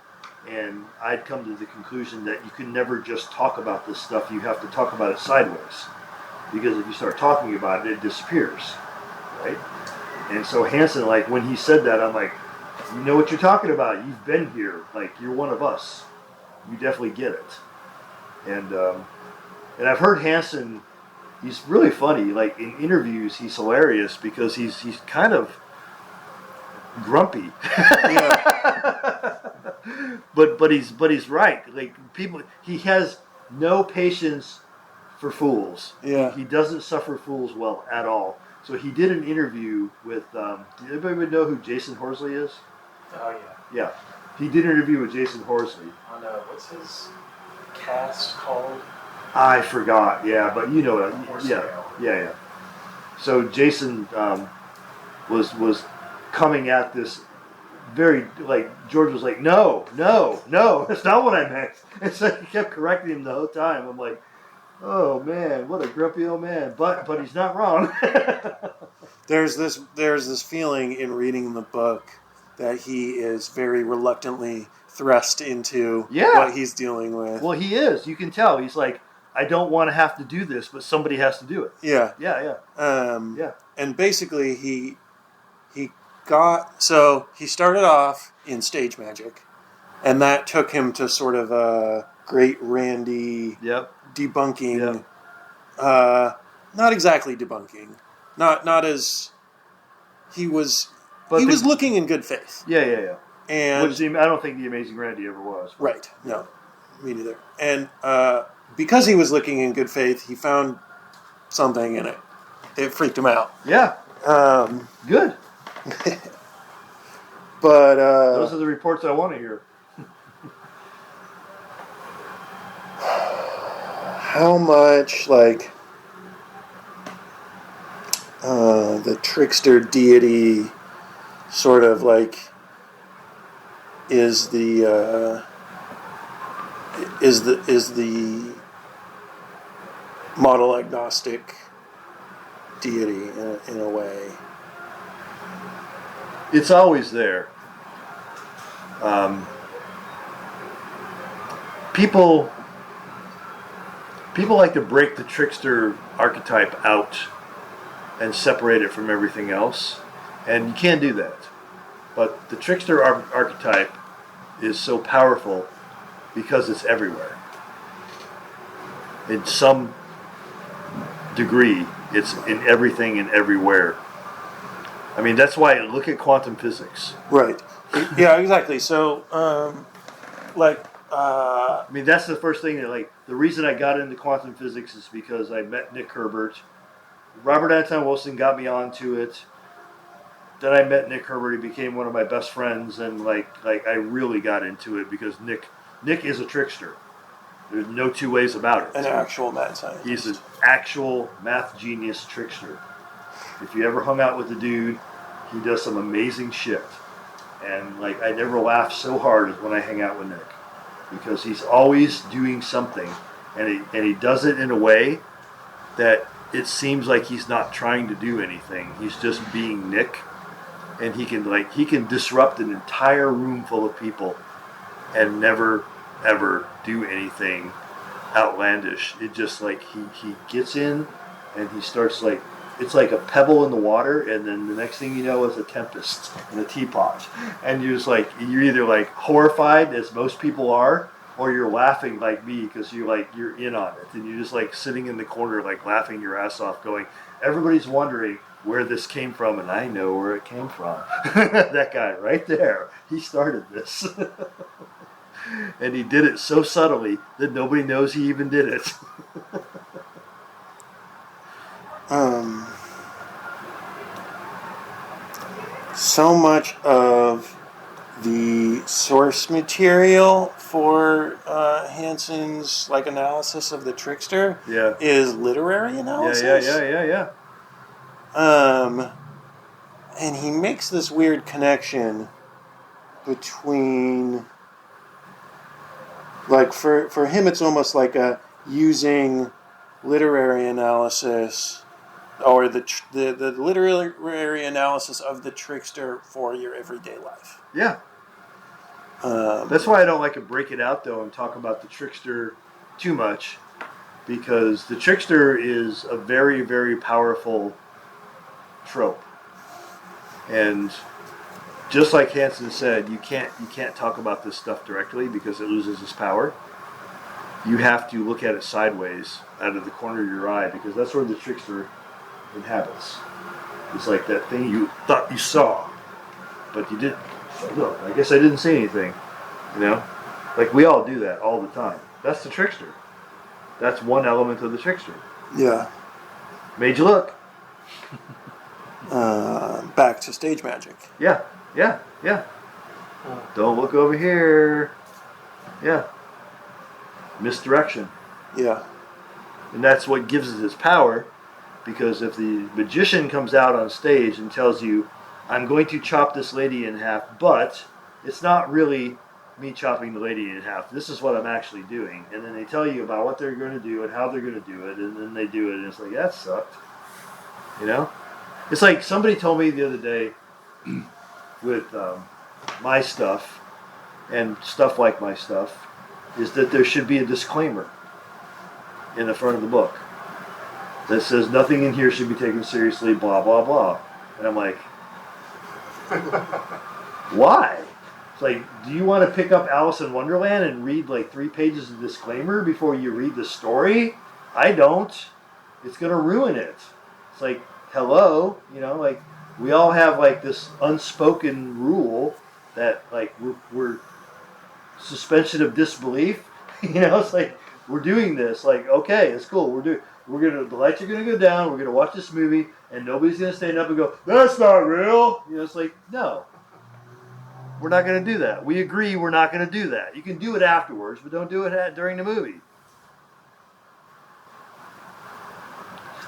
and I'd come to the conclusion that you can never just talk about this stuff. You have to talk about it sideways, because if you start talking about it, it disappears, right? And so Hansen, like when he said that, I'm like, you know what you're talking about. You've been here. Like, you're one of us. You definitely get it. And I've heard Hansen, he's really funny. Like, in interviews, he's hilarious because he's kind of grumpy. Yeah. but he's right. Like, he has no patience for fools. Yeah. He doesn't suffer fools well at all. So he did an interview with, does anybody know who Jason Horsley is? Oh, yeah. Yeah. He did an interview with Jason Horsley. On, what's his cast called? I forgot, yeah, but you know it. Yeah. So Jason was coming at this very, like, George was like, no, that's not what I meant. And so he kept correcting him the whole time. I'm like, oh man, what a grumpy old man. But he's not wrong. There's this feeling in reading the book that he is very reluctantly thrust into what he's dealing with. Well, he is. You can tell. He's like, I don't want to have to do this, but somebody has to do it. Yeah. Yeah. And basically he started off in stage magic, and that took him to sort of a great Randy debunking. Yep. Not exactly debunking. Not as he was. But he was looking in good faith. Yeah. And which I don't think the Amazing Randy ever was. Right. No, me neither. And because he was looking in good faith, he found something in it. It freaked him out. Yeah. Good. But those are the reports I want to hear. How much like the trickster deity sort of like is the model agnostic deity in a way. It's always there. People like to break the trickster archetype out and separate it from everything else, and you can't do that. But the trickster archetype is so powerful because it's everywhere. In some degree, it's in everything and everywhere. I mean, that's why look at quantum physics. Right. Yeah, exactly. So, I mean, that's the first thing that, like, the reason I got into quantum physics is because I met Nick Herbert. Robert Anton Wilson got me onto it. Then I met Nick Herbert. He became one of my best friends, and like I really got into it because Nick is a trickster. There's no two ways about it. An actual mad scientist. He's an actual math genius trickster. If you ever hung out with the dude, he does some amazing shit. And like I never laugh so hard as when I hang out with Nick, because he's always doing something, and he does it in a way that it seems like he's not trying to do anything. He's just being Nick, and he can disrupt an entire room full of people and never ever do anything outlandish. It just like he gets in and he starts like, it's like a pebble in the water, and then the next thing you know is a tempest in a teapot, and you're either like horrified, as most people are, or you're laughing like me because you're in on it, and you're just like sitting in the corner like laughing your ass off, going, everybody's wondering where this came from, and I know where it came from. That guy right there, he started this. And he did it so subtly that nobody knows he even did it. So much of the source material for Hansen's like analysis of the trickster is literary analysis. Yeah. And he makes this weird connection between, like, for him it's almost like a using literary analysis or the literary analysis of the trickster for your everyday life. Yeah. That's why I don't like to break it out, though, and talk about the trickster too much, because the trickster is a very, very powerful trope. And just like Hansen said, you can't talk about this stuff directly because it loses its power. You have to look at it sideways out of the corner of your eye, because that's where the trickster inhabits. It's like that thing you thought you saw, but you didn't. So look, I guess I didn't see anything. You know? Like we all do that all the time. That's the trickster. That's one element of the trickster. Yeah. Made you look. Back to stage magic. Yeah. Don't look over here. Yeah. Misdirection. Yeah. And that's what gives it its power, because if the magician comes out on stage and tells you, I'm going to chop this lady in half, but it's not really me chopping the lady in half. This is what I'm actually doing. And then they tell you about what they're going to do and how they're going to do it, and then they do it, and it's like, that sucked. You know? It's like somebody told me the other day with my stuff and stuff like my stuff is that there should be a disclaimer in the front of the book that says nothing in here should be taken seriously, blah, blah, blah. And I'm like, why? It's like, do you want to pick up Alice in Wonderland and read like 3 pages of disclaimer before you read the story? I don't. It's going to ruin it. It's like, hello, you know, like we all have like this unspoken rule that like we're suspension of disbelief. You know, it's like we're doing this. Like, okay, it's cool. The lights are gonna go down. We're gonna watch this movie, and nobody's gonna stand up and go, "That's not real." You know, it's like, no, we're not gonna do that. We agree we're not gonna do that. You can do it afterwards, but don't do it during the movie.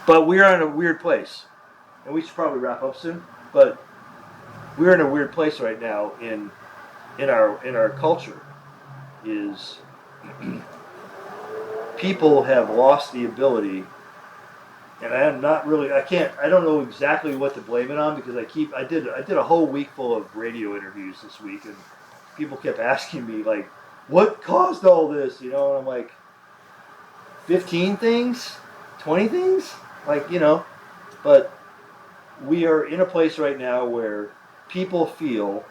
But we are in a weird place, and we should probably wrap up soon. But we're in a weird place right now in our culture. Is people have lost the ability, and I am not really. I don't know exactly what to blame it on because I did a whole week full of radio interviews this week, and people kept asking me like, what caused all this? You know, and I'm like, 15 things, 20 things, like, you know, but we are in a place right now where people feel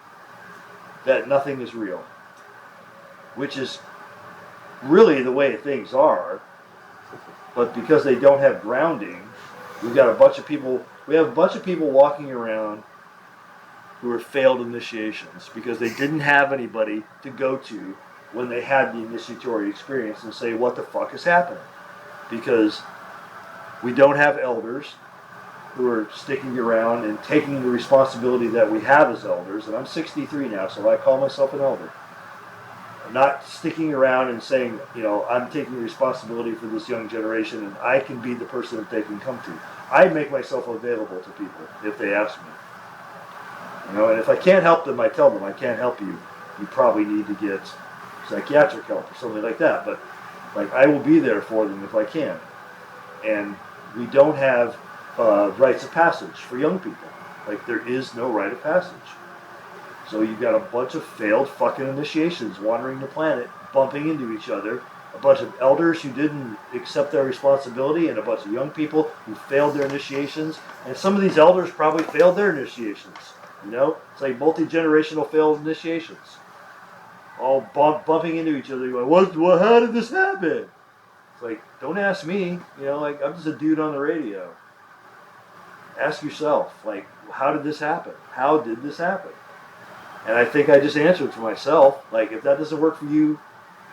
that nothing is real, which is really the way things are. But because they don't have grounding, we have a bunch of people walking around who are failed initiations because they didn't have anybody to go to when they had the initiatory experience and say, what the fuck is happening? Because we don't have elders who are sticking around and taking the responsibility that we have as elders. And I'm 63 now, so I call myself an elder. I'm not sticking around and saying, you know, I'm taking responsibility for this young generation and I can be the person that they can come to. I make myself available to people if they ask me. You know, and if I can't help them, I tell them, I can't help you. You probably need to get psychiatric help or something like that. But, like, I will be there for them if I can. And we don't have rites of passage for young people. Like, there is no rite of passage. So you've got a bunch of failed fucking initiations wandering the planet, bumping into each other, a bunch of elders who didn't accept their responsibility, and a bunch of young people who failed their initiations. And some of these elders probably failed their initiations. You know? It's like multi-generational failed initiations. All bumping into each other, going, how did this happen? It's like, don't ask me. You know, like, I'm just a dude on the radio. Ask yourself, like, how did this happen? How did this happen? And I think I just answered for myself. Like, if that doesn't work for you,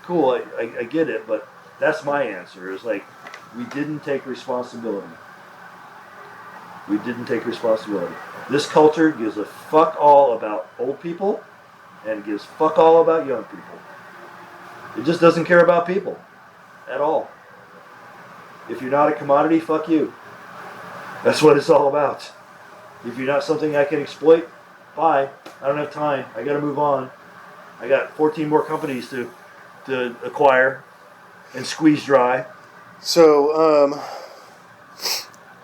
cool, I get it. But that's my answer. Is like, we didn't take responsibility. We didn't take responsibility. This culture gives a fuck all about old people and gives fuck all about young people. It just doesn't care about people at all. If you're not a commodity, fuck you. That's what it's all about. If you're not something I can exploit, bye. I don't have time. I got to move on. I got 14 more companies to acquire and squeeze dry. So,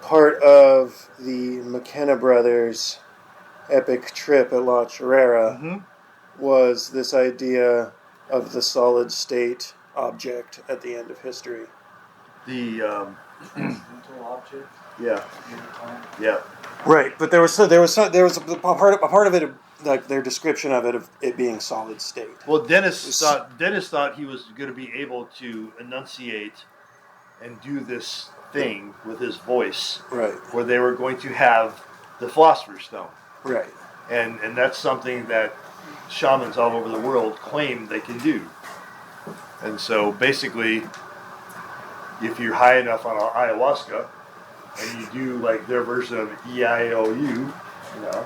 part of the McKenna brothers' epic trip at La Chorrera was this idea of the solid state object at the end of history. The Mental object. yeah, yeah. Right, but there was a part of it, like their description of it being solid state. Well, Dennis thought he was going to be able to enunciate and do this thing with his voice, Right. where they were going to have the Philosopher's Stone, Right. and that's something that shamans all over the world claim they can do. And so basically, if you're high enough on ayahuasca, and you do like their version of E-I-O-U, you know,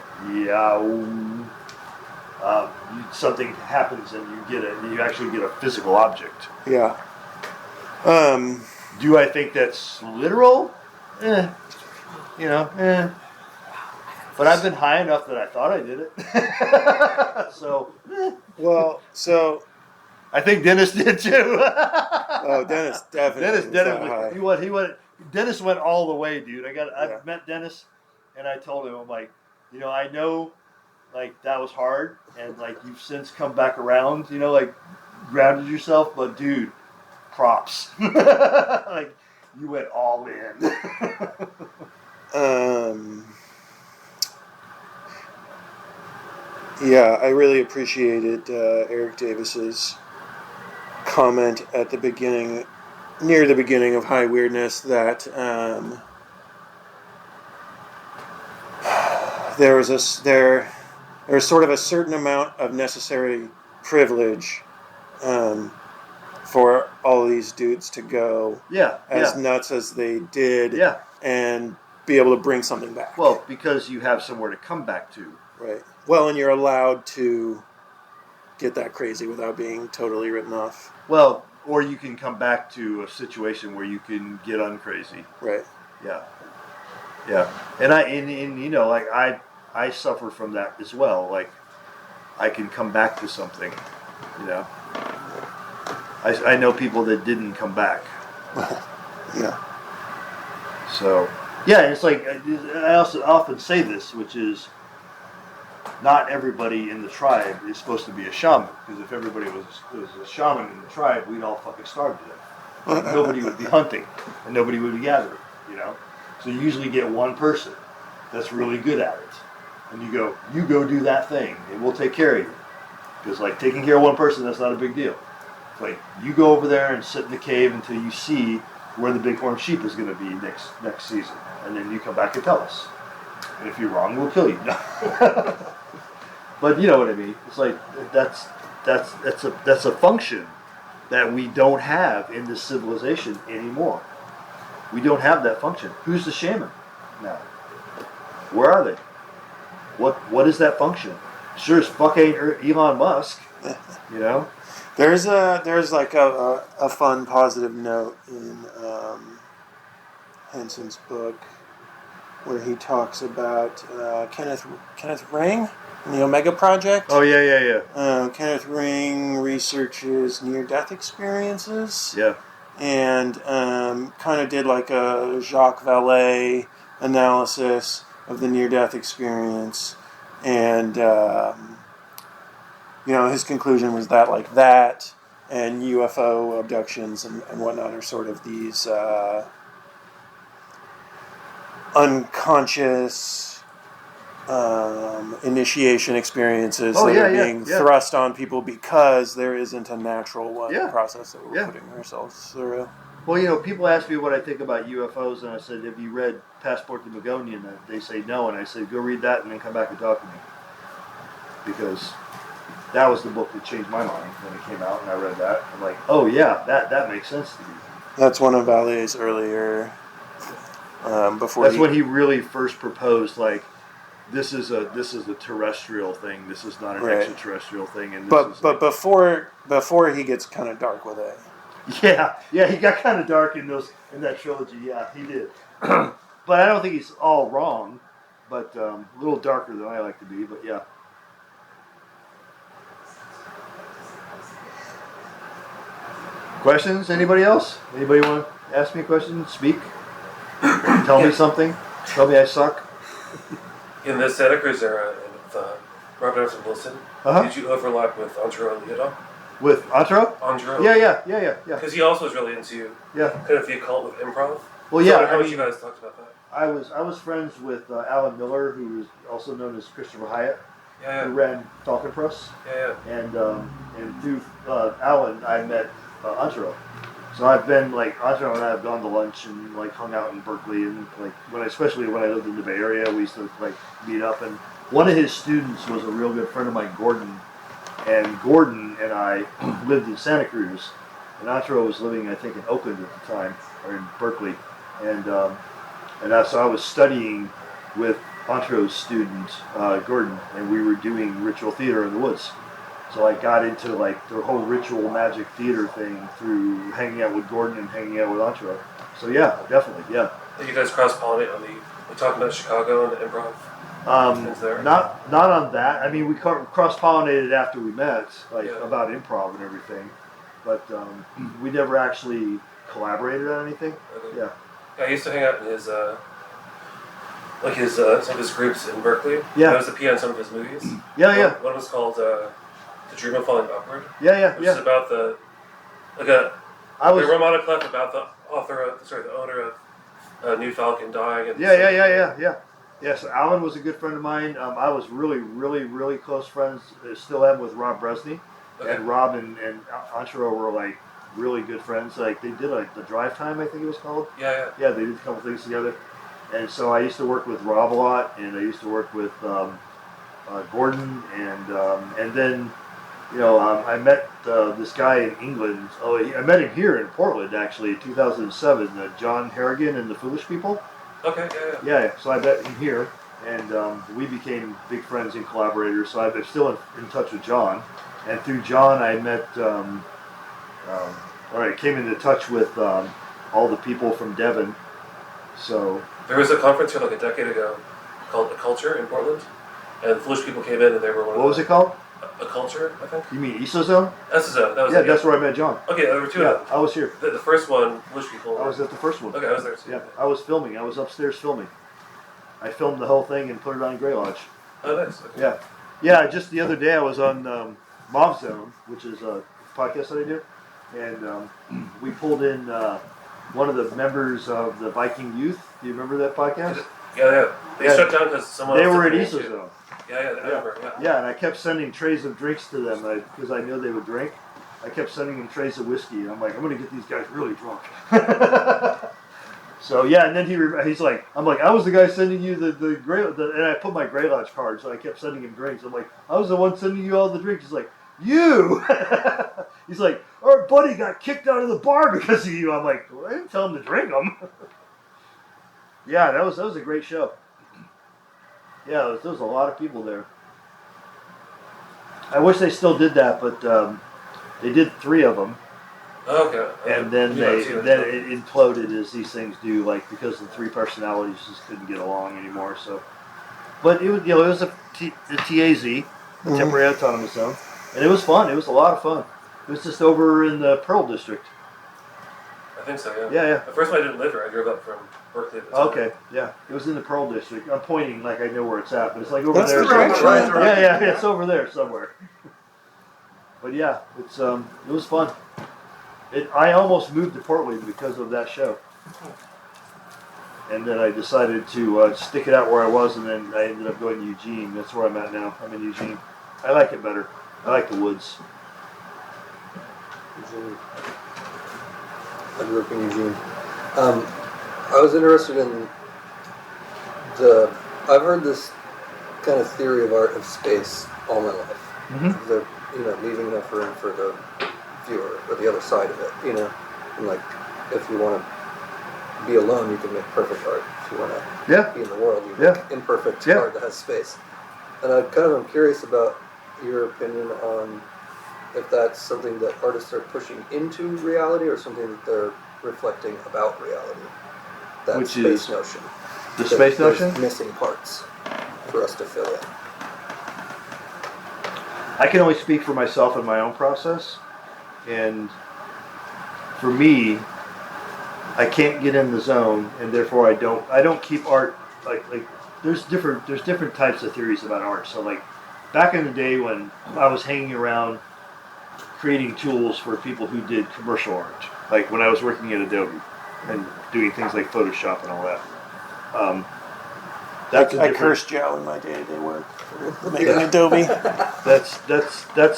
something happens and you actually get a physical object. Yeah. Do I think that's literal? You know, But I've been high enough that I thought I did it. So. Well, so. I think Dennis did too. Oh, Dennis definitely. Dennis went all the way, dude. Yeah. I've met Dennis, and I told him, I'm like, you know, I know, like, that was hard, and like you've since come back around, you know, like grounded yourself, but dude, props. Like, you went all in. Yeah, I really appreciated Eric Davis's comment at the beginning, near the beginning of High Weirdness, that there was sort of a certain amount of necessary privilege for all these dudes to go Yeah, as yeah, nuts as they did yeah. and be able to bring something back. Well, because you have somewhere to come back to. Right. Well, and you're allowed to get that crazy without being totally written off. Well, or you can come back to a situation where you can get uncrazy. Right. Yeah, yeah. And you know, like I suffer from that as well. Like I can come back to something. You know, I know people that didn't come back. Yeah. So yeah, it's like I also often say this, which is not everybody in the tribe is supposed to be a shaman, because if everybody was a shaman in the tribe, we'd all fucking starve to death. And nobody would be hunting, and nobody would be gathering, you know? So you usually get one person that's really good at it. And you go do that thing, and we'll take care of you. Because, like, taking care of one person, that's not a big deal. It's like, you go over there and sit in the cave until you see where the bighorn sheep is going to be next season. And then you come back and tell us. And if you're wrong, we'll kill you. But you know what I mean. It's like that's a function that we don't have in this civilization anymore. We don't have that function. Who's the shaman now? Where are they? What is that function? Sure as fuck ain't Elon Musk. You know. There's like a fun positive note in Henson's book where he talks about Kenneth Ring and the Omega Project. Oh yeah. Kenneth Ring researches near-death experiences. Yeah. And kind of did like a Jacques Vallée analysis of the near-death experience, and his conclusion was that like that and UFO abductions and whatnot are sort of these unconscious initiation experiences that are being thrust on people because there isn't a natural process that we're putting ourselves through. Well, you know, people ask me what I think about UFOs, and I said, have you read Passport to Magonia? And they say no, and I said, go read that and then come back and talk to me. Because that was the book that changed my mind when it came out, and I read that. I'm like, oh yeah, that makes sense to me. That's one of Vallée's earlier, when he really first proposed, like, this is a terrestrial thing. This is not an extraterrestrial thing. And before he gets kind of dark with it. Yeah, he got kind of dark in that trilogy. Yeah, he did. But I don't think he's all wrong. But a little darker than I like to be. But yeah. Questions? Anybody else? Anybody want to ask me a question? Speak. Tell me something. Tell me I suck. In the Seneca's era, with Robert Emerson Wilson, did you overlap with Andrew Lee at all? With Antro? Andrew? Yeah. Because he also was really into kind of the occult with improv. Well, yeah. So how much you guys talked about that? I was friends with Alan Miller, who was also known as Christopher Hyatt, who ran Talking Press. And through Alan, I met Antro. So I've been like Antro and I have gone to lunch and like hung out in Berkeley, and like especially when I lived in the Bay Area, we used to like meet up. And one of his students was a real good friend of mine, Gordon. And Gordon and I lived in Santa Cruz, and Antro was living, I think, in Oakland at the time, or in Berkeley. And so I was studying with Antro's student, Gordon, and we were doing ritual theater in the woods. So I got into like the whole ritual magic theater thing through hanging out with Gordon and hanging out with Antro. So yeah, definitely, yeah. Did you guys cross-pollinate on we're talking about Chicago and the improv? Not on that. I mean, we cross-pollinated after we met, about improv and everything, but we never actually collaborated on anything. Okay. Yeah. I used to hang out in his some of his groups in Berkeley. Yeah. I was the PA on some of his movies. Yeah. One was called The Dream of Falling Upward. Yeah. Which is about the Romana Clef about the owner of New Falcon dying. And Yeah. Yes, Alan was a good friend of mine. I was really, really, really close friends, still am, with Rob Bresney. Okay. And Rob and Antro were like really good friends. Like they did like the Drive Time, I think it was called. Yeah. Yeah, they did a couple things together. And so I used to work with Rob a lot, and I used to work with Gordon, and then I met this guy in England. I met him here in Portland, actually, in 2007. John Harrigan and the Foolish People. Okay, yeah. Yeah, so I met him here, and we became big friends and collaborators. So I'm still in touch with John. And through John, I met, came into touch with all the people from Devon. So There was a conference here like a decade ago called Occulture in Portland, and Foolish People came in and they were one of what was it called? Occulture, I think. You mean Isozone? Esozone, that was Yeah, it. that's where I met John. Okay, there were two of them. I was here. The first one, Foolish People. I was at the first one. Okay, I was there too. Yeah, I was filming. I was upstairs filming. I filmed the whole thing and put it on Grey Lodge. Oh, nice. Okay. Yeah. Yeah, just the other day I was on Mob Zone, which is a podcast that I do. And we pulled in one of the members of the Viking Youth. Do you remember that podcast? Yeah. They shut down because someone They else were at took the name, Isozone. too. Yeah, I remember. Yeah. Yeah, and I kept sending trays of drinks to them because I knew they would drink. I kept sending them trays of whiskey, and I'm like, I'm going to get these guys really drunk. So yeah, and then he's like, I'm like, I was the guy sending you and I put my Grey Lodge card, so I kept sending him drinks. I'm like, I was the one sending you all the drinks. He's like, you? He's like, our buddy got kicked out of the bar because of you. I'm like, well, I didn't tell him to drink them. Yeah, that was a great show. Yeah, there was a lot of people there. I wish they still did that, but they did 3 of them. Oh, okay. And then it imploded as these things do, like because the 3 personalities just couldn't get along anymore. So, but it was a TAZ, a temporary autonomous zone, and it was fun. It was a lot of fun. It was just over in the Pearl District. I think so. Yeah. Yeah. At first, I didn't live here. I drove up from Berkeley at the time. Okay. Yeah. It was in the Pearl District. I'm pointing like I know where it's at, but it's like over there. The direction. Right. Yeah. It's over there somewhere. But yeah, it was fun. I almost moved to Portland because of that show. And then I decided to stick it out where I was, and then I ended up going to Eugene. That's where I'm at now. I'm in Eugene. I like it better. I like the woods. Eugene. I grew up in Eugene. I was interested in I've heard this kind of theory of art of space all my life. Mm-hmm. Leaving enough room for the viewer or the other side of it, and like if you want to be alone, you can make perfect art. If you want to be in the world, you make imperfect art that has space. And I kind of am curious about your opinion on if that's something that artists are pushing into reality or something that they're reflecting about reality. That Which space is notion. the space There's notion? missing parts for us to fill in. I can only speak for myself and my own process, and for me, I can't get in the zone, and therefore I don't keep art like there's different types of theories about art. So like back in the day when I was hanging around creating tools for people who did commercial art, like when I was working at Adobe and doing things like Photoshop and all that. I cursed Joe in my day-to-day work for making Adobe. That's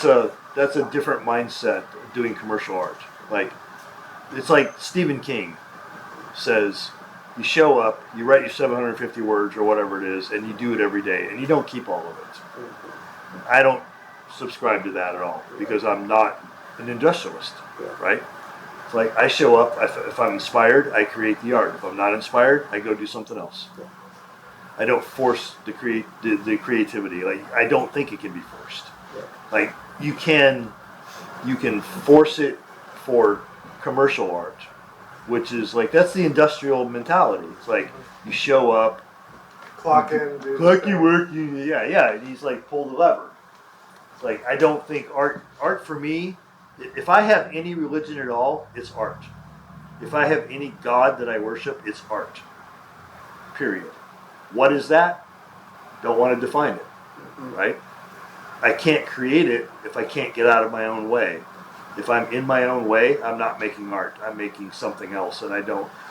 a different mindset doing commercial art. Like it's like Stephen King says, you show up, you write your 750 words or whatever it is, and you do it every day, and you don't keep all of it. I don't subscribe to that at all because I'm not an industrialist, right? It's like I show up, if I'm inspired, I create the art. If I'm not inspired, I go do something else. I don't force the creativity. Like I don't think it can be forced. Like you can force it for commercial art, which is like that's the industrial mentality. It's like you show up, Clock in, do clock your work, and he's like pull the lever. It's like I don't think art for me. If I have any religion at all, it's art. If I have any God that I worship, it's art. Period. What is that? Don't want to define it, right? I can't create it if I can't get out of my own way. If I'm in my own way, I'm not making art. I'm making something else, and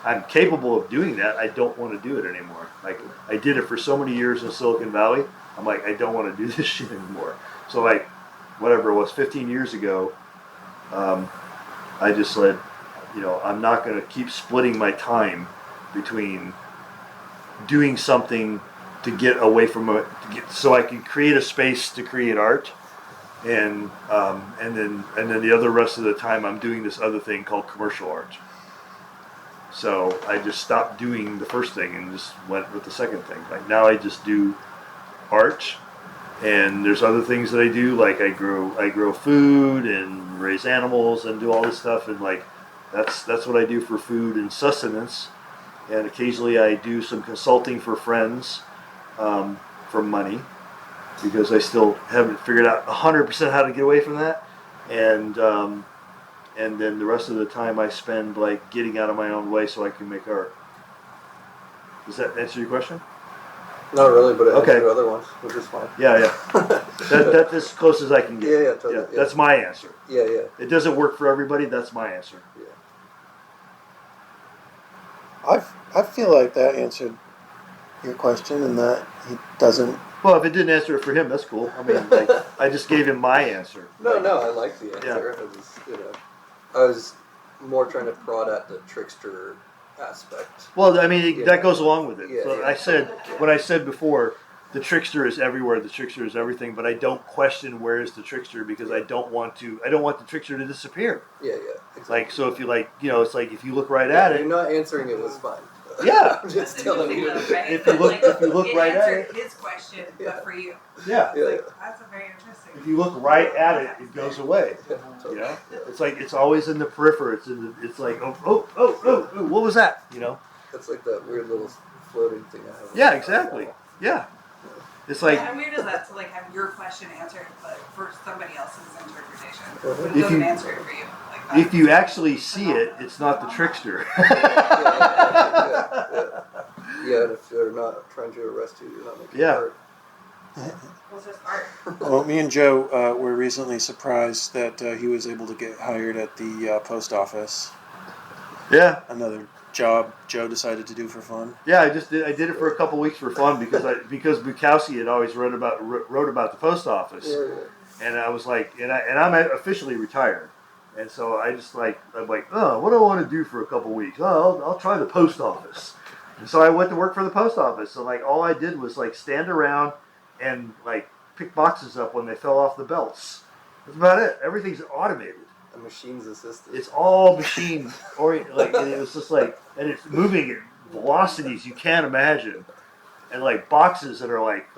I'm capable of doing that. I don't want to do it anymore. Like I did it for so many years in Silicon Valley. I'm like, I don't want to do this shit anymore. So like, whatever it was, 15 years ago, I just said, I'm not going to keep splitting my time between doing something to get away from it, so I can create a space to create art, and then the other rest of the time I'm doing this other thing called commercial art. So I just stopped doing the first thing and just went with the second thing. Like now I just do art, and there's other things that I do, like I grow food and raise animals and do all this stuff, and like that's what I do for food and sustenance. And occasionally I do some consulting for friends for money, because I still haven't figured out 100% how to get away from that. And then the rest of the time I spend like getting out of my own way so I can make art. Does that answer your question? Not really, but it Okay. answered other ones, which is fine. Yeah. That's as close as I can get. Yeah, totally. Yeah. That's my answer. Yeah. It doesn't work for everybody. That's my answer. Yeah. I feel like that answered your question, and that he doesn't. Well, if it didn't answer it for him, that's cool. I mean, like, I just gave him my answer. No, I like the answer. Yeah. I was more trying to prod at the trickster aspect. Well, I mean, that goes along with it. Yeah, So yeah. I said, what I said before, the trickster is everywhere. The trickster is everything. But I don't question where is the trickster, because I don't want the trickster to disappear. Yeah. Exactly. Like, so if you it's like if you look right at it. You're not answering it was fine. Yeah. I'm just telling you. If you look right at it. His question, but for you. Yeah. That's a very interesting. If you look right at it, it goes away. Totally. You know, it's like it's always in the periphery. It's like oh, what was that? You know. That's like that weird little floating thing I have. Yeah, exactly. Yeah. It's like How weird is that to like have your question answered, but for somebody else's interpretation? But it If doesn't you- answer it for you. Like that. if you actually see it, it's not the trickster. Yeah, and if they're not trying to arrest you, you're not making Yeah. art. Well, it's just art. Well, me and Joe were recently surprised that he was able to get hired at the post office. Yeah. Another job Joe decided to do for fun. Yeah, I did it for a couple weeks for fun because Bukowski had always wrote about the post office, and I was like, and I'm officially retired, and so I'm like, oh, what do I want to do for a couple weeks? Oh, I'll try the post office, and so I went to work for the post office. So like all I did was like stand around and like pick boxes up when they fell off the belts. That's about it. Everything's automated. A machine's assisted. It's all machine oriented, like, and it was just like, and it's moving at velocities you can't imagine, and like boxes that are like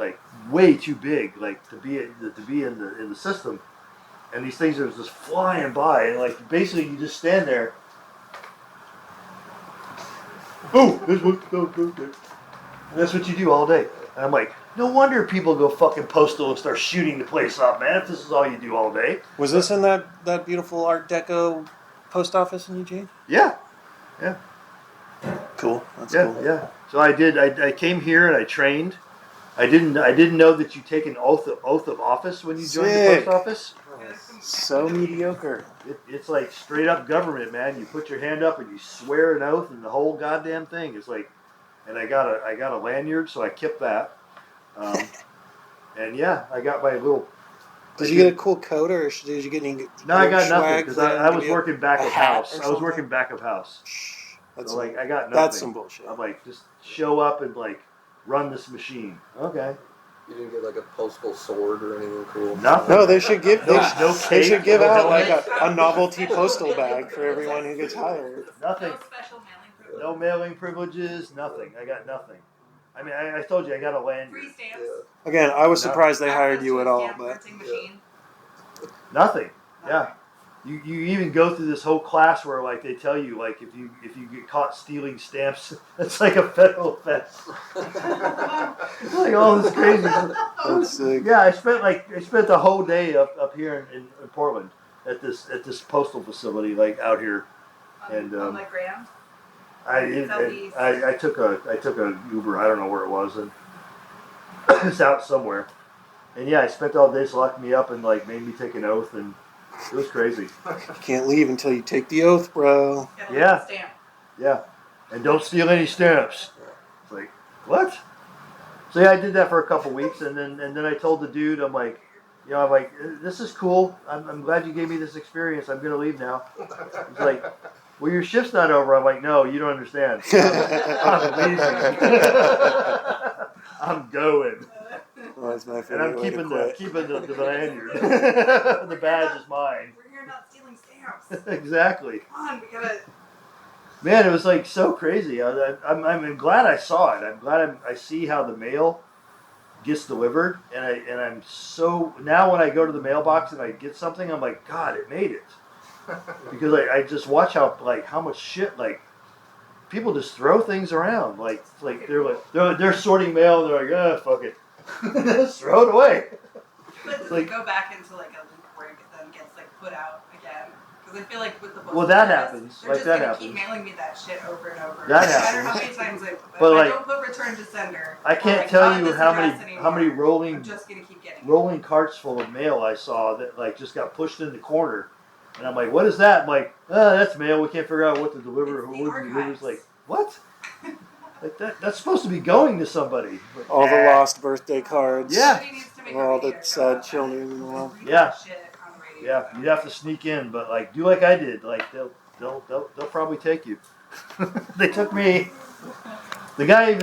way too big, like to be in the system, and these things are just flying by, and like basically you just stand there. Oh, there's one, go. And that's what you do all day. And I'm like, no wonder people go fucking postal and start shooting the place up, man. If this is all you do all day. Was this in that beautiful Art Deco post office in Eugene? Yeah. Cool. That's Yeah, cool. yeah. So I did. I came here and I trained. I didn't know that you take an oath of office when you join the Sick. post office. So mediocre. It's like straight up government, man. You put your hand up and you swear an oath and the whole goddamn thing. It's like, and I got a lanyard, so I kept that. And yeah, I got my little. Did you get a cool coat, or did you get any? No, I got nothing swag because for them I to was give you working back a of hat house. or I was something? working back of house. That's So like I got nothing. that's some bullshit. I'm like, just show up and like run this machine. Okay. You didn't get like a postal sword or anything cool. Nothing. No, they should give No they cake, should give no out like helmet. a novelty postal bag for everyone who gets hired. Nothing. No special mailing privilege. No mailing privileges. Nothing. I got nothing. I mean, I told you I got a lanyard. Free stamps. Yeah. Again, I was No. surprised they hired Access you to at a all, stamp but printing machine. Nothing. Yeah. You even go through this whole class where like they tell you like if you get caught stealing stamps, it's like a federal offense. It's like all this crazy. that's sick. Yeah, I spent the whole day up here in Portland at this postal facility like out here, and On like Graham. I took a Uber. I don't know where it was, and it's out somewhere. And yeah, I spent all day. So locked me up and like made me take an oath, and it was crazy. You can't leave until you take the oath, bro. Yeah. Stamp. Yeah, and don't steal any stamps. It's like what? So yeah, I did that for a couple weeks, and then I told the dude, I'm like, this is cool. I'm glad you gave me this experience. I'm gonna leave now. He's like, well, your shift's not over. I'm like, no, you don't understand. I'm leaving. I'm going. That's my And favorite I'm way to keeping quit. the lanyard. The badge is mine. We're here not stealing stamps. Exactly. Come on, we gotta. Man, it was like so crazy. I'm glad I saw it. I'm glad I see how the mail gets delivered, and I'm so now when I go to the mailbox and I get something, I'm like, God, it made it, because I just watch how much shit people just throw things around they're sorting mail and they're like, oh, fuck it, just throw it away. But does it go back into like a loop where it then gets like put out again? Because I feel like with the books, Well, that happens. They're Like just that gonna happens. keep mailing me that shit over and over. That no matter happens. how many times But, if like, I don't put return to sender, I or, can't like, tell not you this how address many anymore, rolling I'm just gonna keep getting it. rolling carts full of mail I saw that just got pushed in the corner, and I'm like, what is that? I'm like, oh, that's mail. We can't figure out what to deliver. It's the Who would deliver? archives. It's like, what? Like that's supposed to be going to somebody. But, All the lost birthday cards. Yeah. Somebody needs to make And a all video the show sad about children that. in the world. Read Yeah. that shit on the radio. Yeah, you'd have to sneak in, but do like I did. They'll probably take you. They took me. The guy even